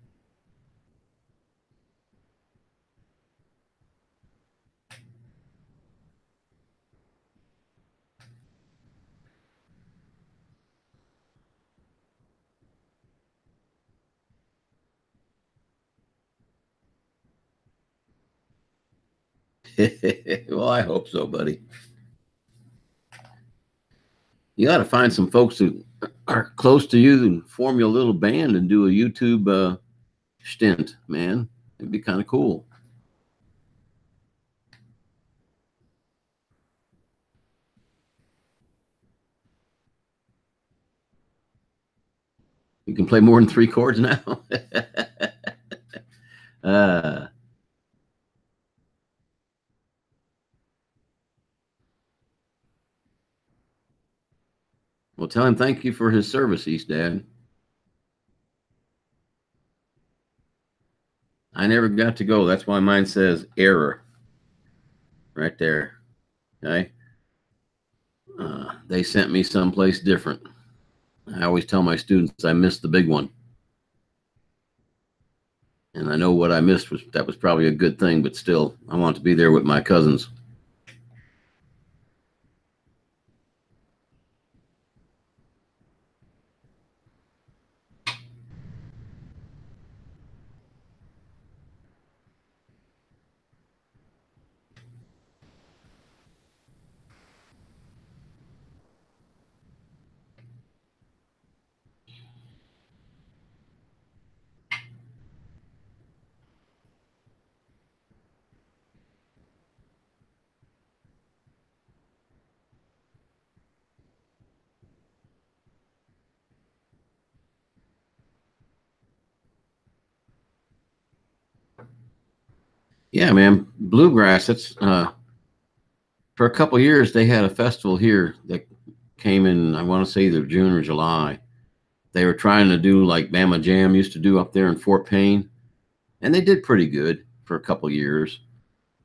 Well, I hope so, buddy. You got to find some folks who are close to you and form you a little band and do a YouTube stint, man. It'd be kind of cool. You can play more than 3 chords now. uh, well, tell him thank you for his service, East Dad. I never got to go. That's why mine says error right there. Okay. They sent me someplace different. I always tell my students I missed the big one. And I know what I missed was probably a good thing, but still, I want to be there with my cousins. Yeah, man, bluegrass. It's for a couple of years they had a festival here that came in. I want to say either June or July. They were trying to do like Bama Jam used to do up there in Fort Payne, and they did pretty good for a couple of years.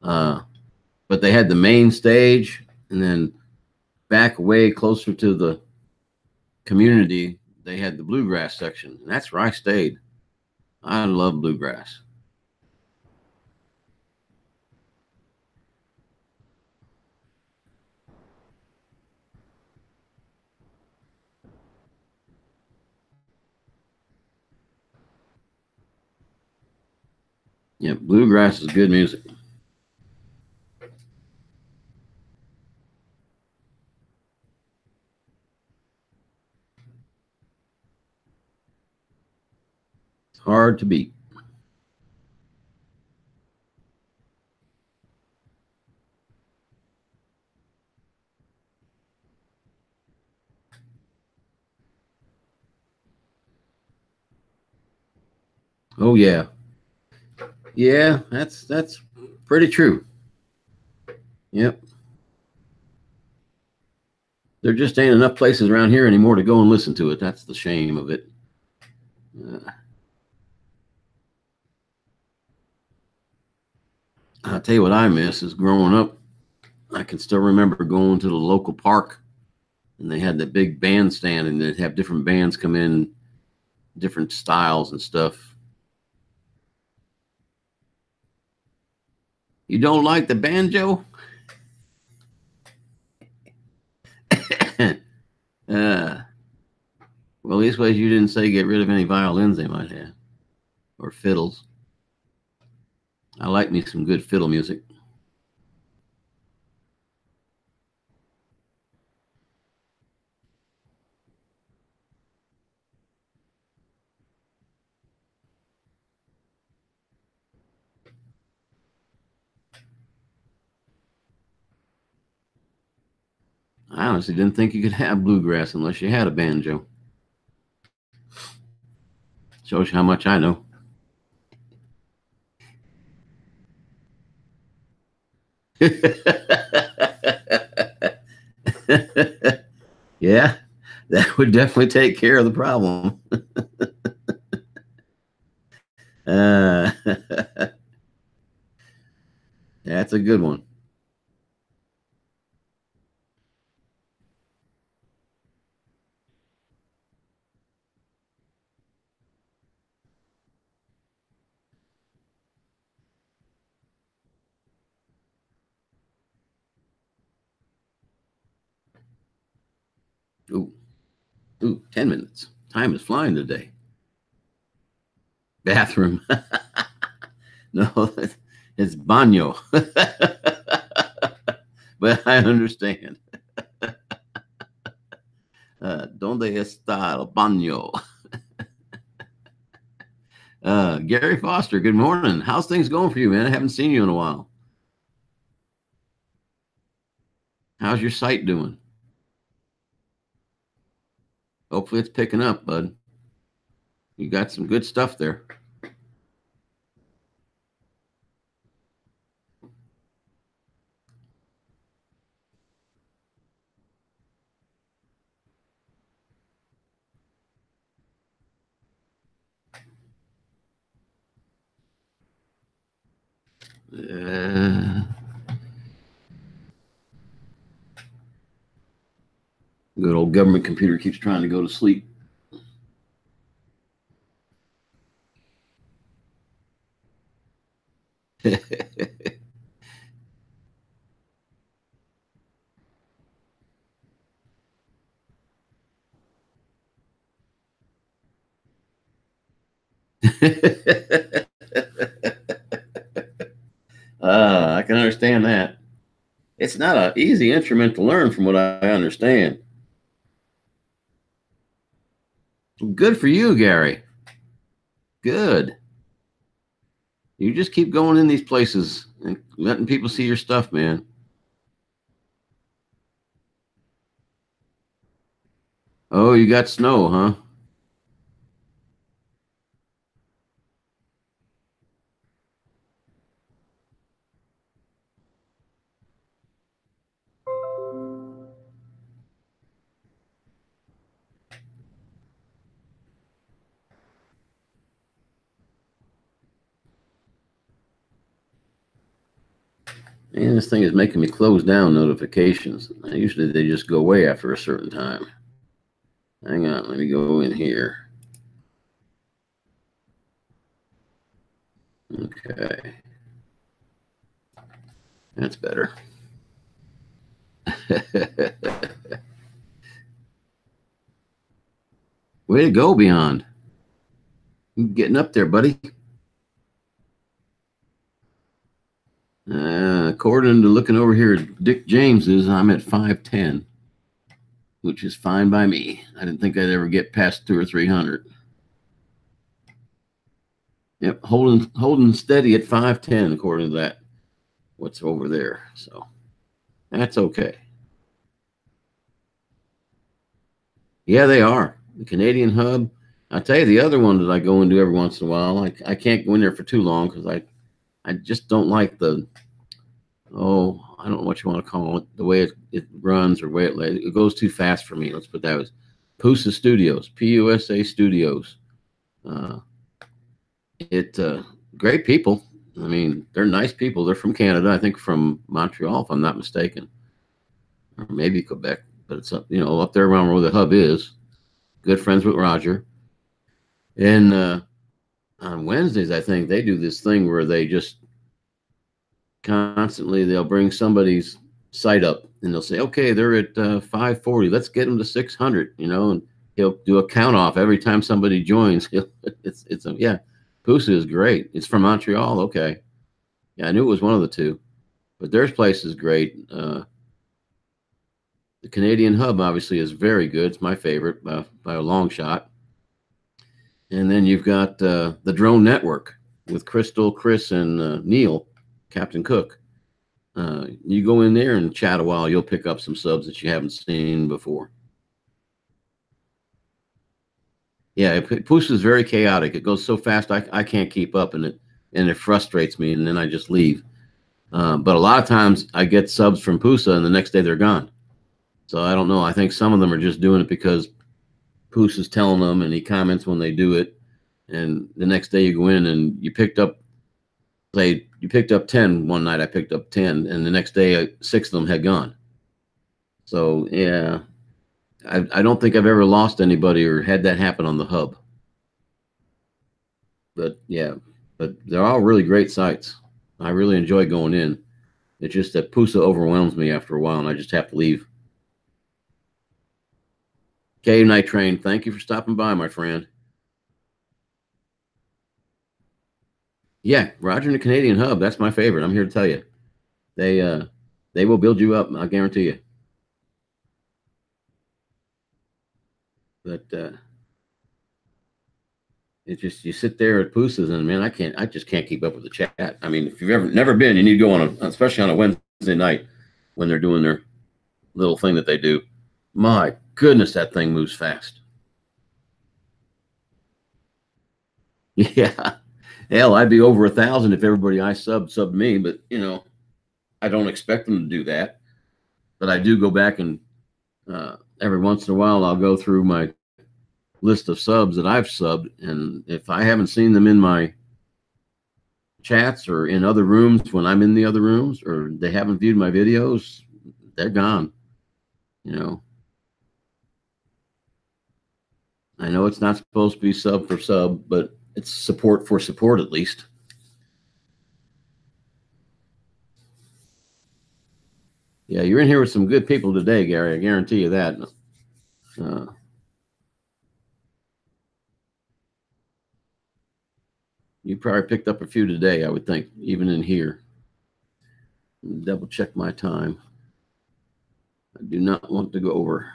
But they had the main stage, and then back way closer to the community, they had the bluegrass section, and that's where I stayed. I love bluegrass. Yeah, bluegrass is good music. It's hard to beat. Oh yeah, yeah. That's pretty true. Yep. There just ain't enough places around here anymore to go and listen to it. That's the shame of it. Uh, I'll tell you what I miss is growing up. I can still remember going to the local park, and they had that big bandstand, and they'd have different bands come in, different styles and stuff. You don't like the banjo? uh, well, at least ways you didn't say get rid of any violins they might have or fiddles. I like me some good fiddle music. I honestly didn't think you could have bluegrass unless you had a banjo. Shows you how much I know. Yeah, that would definitely take care of the problem. uh, that's a good one. Ooh, ooh, 10 minutes. Time is flying today. Bathroom. No, it's baño. But I understand. Donde está el baño? Gary Foster, good morning. How's things going for you, man? I haven't seen you in a while. How's your site doing? Hopefully it's picking up, bud. You got some good stuff there. Good old government computer keeps trying to go to sleep. I can understand that. It's not an easy instrument to learn, from what I understand. Good for you, Gary. Good. You just keep going in these places and letting people see your stuff, man. Oh, you got snow, huh? Man, this thing is making me close down notifications. Usually they just go away after a certain time. Hang on, let me go in here. Okay. That's better. Way to go, Beyond. You're getting up there, buddy. According to looking over here at Dick James's, I'm at 5'10", which is fine by me. I didn't think I'd ever get past 200 or 300. Yep, holding steady at 5'10", according to that. What's over there? So that's okay. Yeah, they are. The Canadian hub. I tell you, the other one that I go into every once in a while, I can't go in there for too long because I just don't like the, I don't know what you want to call it, the way it runs or the way it goes too fast for me. Let's put that as Pusa Studios, PUSA Studios. Great people. I mean, they're nice people. They're from Canada, I think from Montreal, if I'm not mistaken, or maybe Quebec, but it's up, up there around where the hub is. Good friends with Roger. And on Wednesdays, I think they do this thing where they just constantly, they'll bring somebody's site up and they'll say, okay, they're at 540. Let's get them to 600, and he'll do a count off every time somebody joins. Yeah, Pusa is great. It's from Montreal. Okay. Yeah, I knew it was one of the two, but their place is great. The Canadian hub obviously is very good. It's my favorite by a long shot. And then you've got the Drone Network with Crystal, Chris, and Neil, Captain Cook. You go in there and chat a while, you'll pick up some subs that you haven't seen before. Yeah, Push is very chaotic. It goes so fast I can't keep up, and it frustrates me, and then I just leave. But a lot of times I get subs from Pusa, and the next day they're gone. So I don't know. I think some of them are just doing it because Poos is telling them, and he comments when they do it. And the next day you go in and you picked up 10 one night. I picked up 10, and the next day 6 of them had gone. So yeah, I don't think I've ever lost anybody or had that happen on the hub. But yeah, but they're all really great sites. I really enjoy going in. It's just that Pusa overwhelms me after a while, and I just have to leave. Okay, Night Train, thank you for stopping by, my friend. Yeah, Roger and the Canadian Hub, that's my favorite. I'm here to tell you. They will build you up, I guarantee you. But it's just, you sit there at Poos's and man, I just can't keep up with the chat. I mean, if you've never been, you need to go on especially on a Wednesday night when they're doing their little thing that they do. My goodness, that thing moves fast. Yeah. Hell, I'd be over 1,000 if everybody I subbed me, but you know, I don't expect them to do that. But I do go back and every once in a while I'll go through my list of subs that I've subbed, and if I haven't seen them in my chats or in other rooms when I'm in the other rooms, or they haven't viewed my videos, they're gone. You know, I know it's not supposed to be sub for sub, but it's support for support at least. Yeah, you're in here with some good people today, Gary. I guarantee you that. You probably picked up a few today, I would think, even in here. Double check my time. I do not want to go over.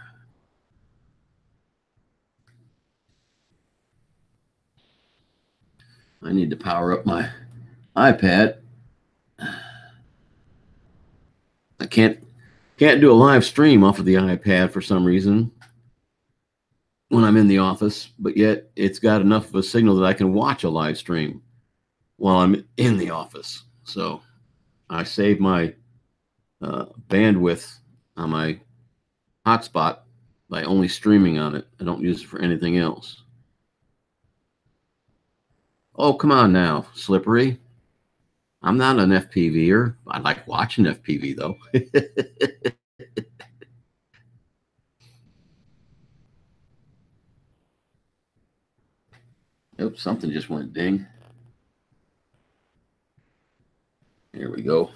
I need to power up my iPad. I can't do a live stream off of the iPad for some reason when I'm in the office, but yet it's got enough of a signal that I can watch a live stream while I'm in the office. So I save my bandwidth on my hotspot by only streaming on it. I don't use it for anything else. Oh, come on now, Slippery. I'm not an FPVer. I like watching FPV, though. Oops, something just went ding. Here we go.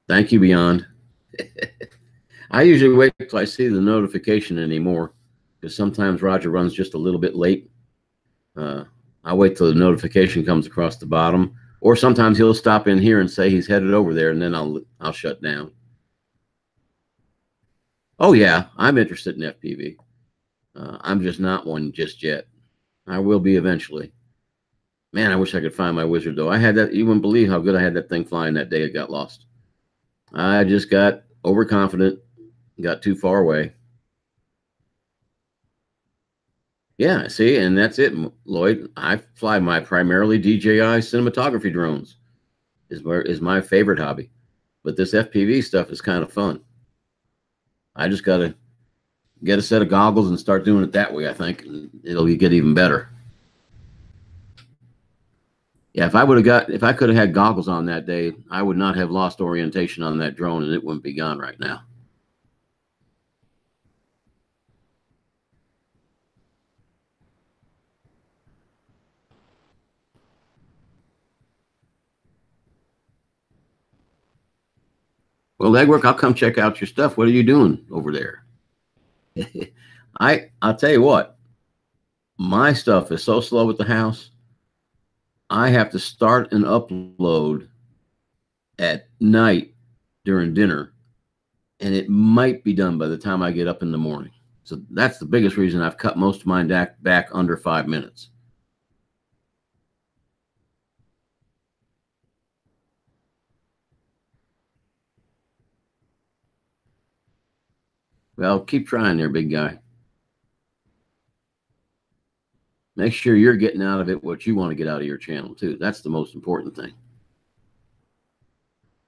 Thank you, Beyond. I usually wait till I see the notification anymore, because sometimes Roger runs just a little bit late. I wait till the notification comes across the bottom, or sometimes he'll stop in here and say he's headed over there, and then I'll shut down. Oh yeah, I'm interested in FPV. I'm just not one just yet. I will be eventually. Man, I wish I could find my wizard though. I had that. You wouldn't believe how good I had that thing flying that day it got lost. I just got overconfident, got too far away. Yeah, see, and that's it, Lloyd. I fly my primarily DJI cinematography drones. Is my favorite hobby, but this FPV stuff is kind of fun. I just got to get a set of goggles and start doing it that way. I think and it'll get even better. Yeah, if I could have had goggles on that day, I would not have lost orientation on that drone, and it wouldn't be gone right now. Well, Legwork, I'll come check out your stuff. What are you doing over there? I'll tell you what, my stuff is so slow at the house. I have to start and upload at night during dinner, and it might be done by the time I get up in the morning. So that's the biggest reason I've cut most of mine back under 5 minutes. Well, keep trying there, big guy. Make sure you're getting out of it what you want to get out of your channel, too. That's the most important thing.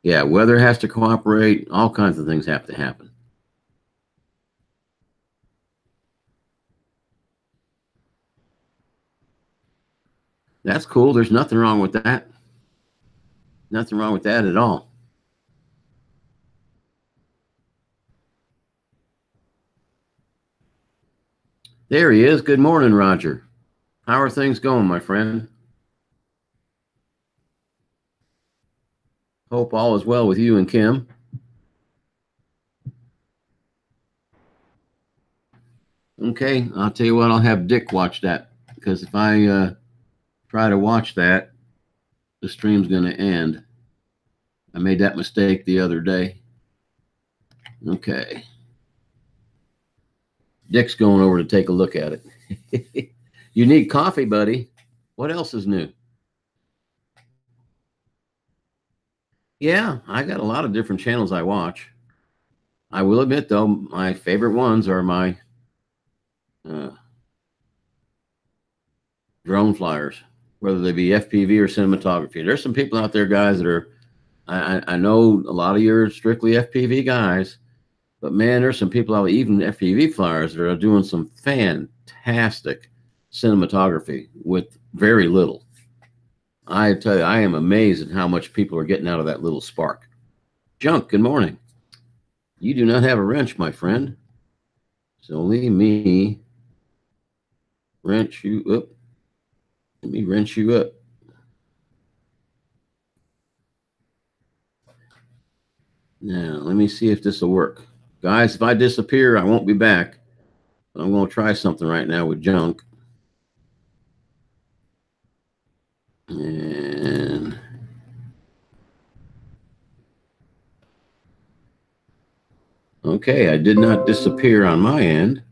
Yeah, weather has to cooperate. All kinds of things have to happen. That's cool. There's nothing wrong with that. Nothing wrong with that at all. There he is. Good morning, Roger. How are things going, my friend? Hope all is well with you and Kim. Okay, I'll tell you what, I'll have Dick watch that, because if I try to watch that, the stream's going to end. I made that mistake the other day. Okay. Dick's going over to take a look at it. You need coffee, buddy. What else is new? Yeah, I got a lot of different channels I watch. I will admit, though, my favorite ones are my drone flyers, whether they be FPV or cinematography. There's some people out there, guys, that are, I know a lot of you are strictly FPV guys, but man, there's some people out, even FPV flyers, that are doing some fantastic cinematography with very little. I tell you, I am amazed at how much people are getting out of that little spark. Junk, good morning. You do not have a wrench, my friend. So let me wrench you up. Let me wrench you up. Now, let me see if this will work. Guys, if I disappear, I won't be back. But I'm going to try something right now with Junk. And okay, I did not disappear on my end.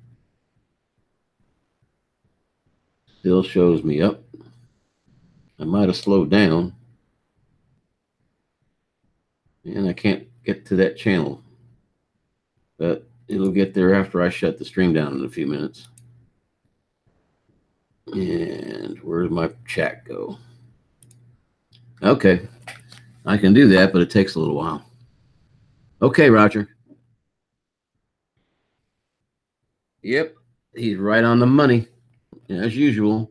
Still shows me up. I might have slowed down. And I can't get to that channel. But it'll get there after I shut the stream down in a few minutes. And where's my chat go? Okay, I can do that, but it takes a little while. Okay, Roger. Yep, he's right on the money, as usual.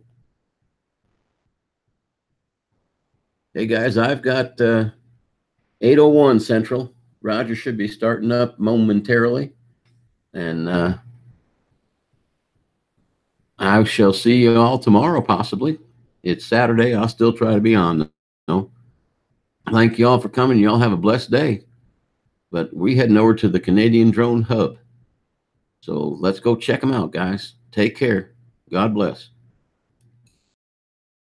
Hey, guys, I've got 8:01 Central. Roger should be starting up momentarily. And I shall see you all tomorrow, possibly. It's Saturday. I'll still try to be on. No. Thank you all for coming. You all have a blessed day. But we're heading over to the Canadian Drone Hub. So let's go check them out, guys. Take care. God bless.